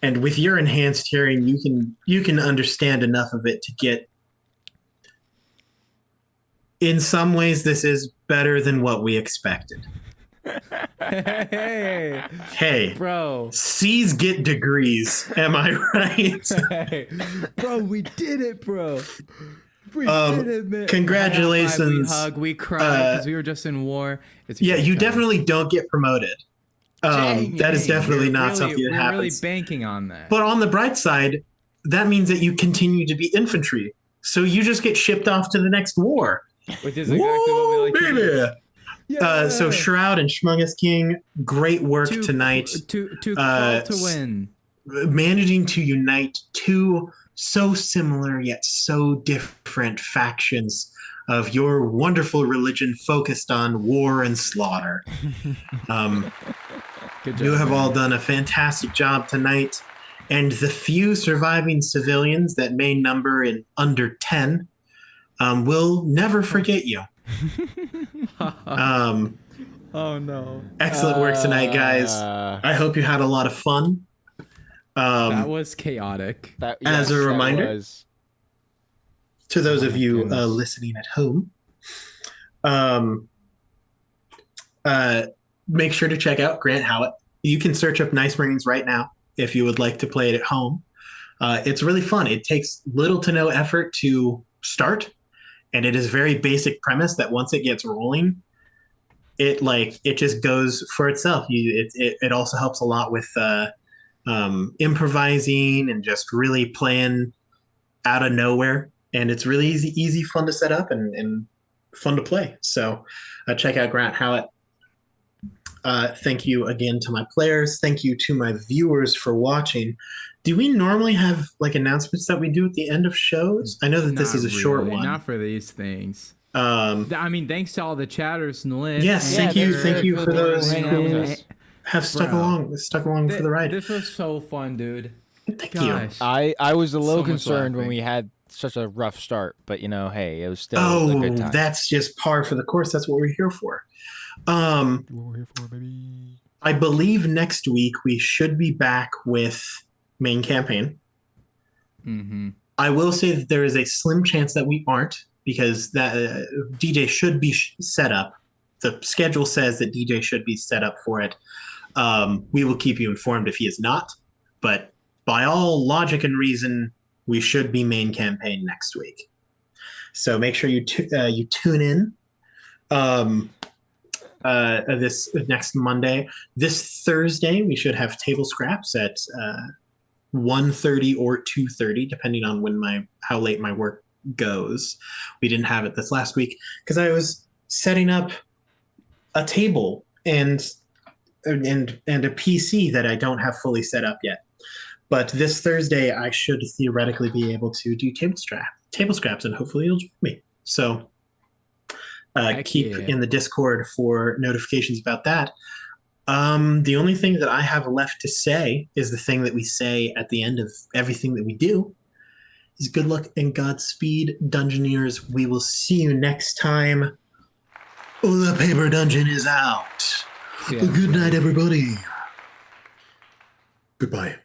And with your enhanced hearing, you can understand enough of it to get. In some ways, this is better than what we expected. Hey, bro. C's get degrees. Am I right? Hey, bro, we did it, bro. We did it, man. Congratulations. We hug, we cry because we were just in war. You definitely don't get promoted. That is definitely not something that happens. We're really banking on that. But on the bright side, that means that you continue to be infantry. So you just get shipped off to the next war. which is exactly what we like to do. Yeah. So Shroud and Schmungus King, great work tonight. To crawl to win. Managing to unite two so similar yet so different factions of your wonderful religion focused on war and slaughter. Good job, you have all done a fantastic job tonight, and the few surviving civilians that may number in under 10 will never forget you. Oh no. Excellent work tonight, guys. I hope you had a lot of fun. That was chaotic. As a reminder to those of you listening at home, make sure to check out Grant Howitt. You can search up Nice Marines right now if you would like to play it at home. It's really fun. It takes little to no effort to start, and it is very basic premise that once it gets rolling, it just goes for itself. It also helps a lot with improvising and just really playing out of nowhere, and it's really easy, fun to set up and fun to play. So check out Grant Howitt. Thank you again to my players. Thank you to my viewers for watching. Do we normally have like announcements that we do at the end of shows? I know that this is a short one. Not for these things. I mean, thanks to all the chatters and lists. Yes, thank you for those who have stuck along for the ride. This was so fun, dude. Thank you. I was a little concerned when we had such a rough start, but hey, it was still a good time. That's just par for the course. That's what we're here for. What we're here for, baby. I believe next week we should be back with main campaign. Mm-hmm. I will say that there is a slim chance that we aren't, because that DJ should be set up. The schedule says that DJ should be set up for it. We will keep you informed if he is not, but by all logic and reason, we should be main campaign next week. So make sure you tune in this next Monday. This Thursday, we should have table scraps at 1:30 or 2:30, depending on how late my work goes. We didn't have it this last week because I was setting up a table and a PC that I don't have fully set up yet. But this Thursday, I should theoretically be able to do table scraps, and hopefully you'll join me. So keep in the Discord for notifications about that. The only thing that I have left to say is the thing that we say at the end of everything that we do is good luck and Godspeed, Dungeoneers. We will see you next time. The paper dungeon is out. Good night, everybody. Goodbye.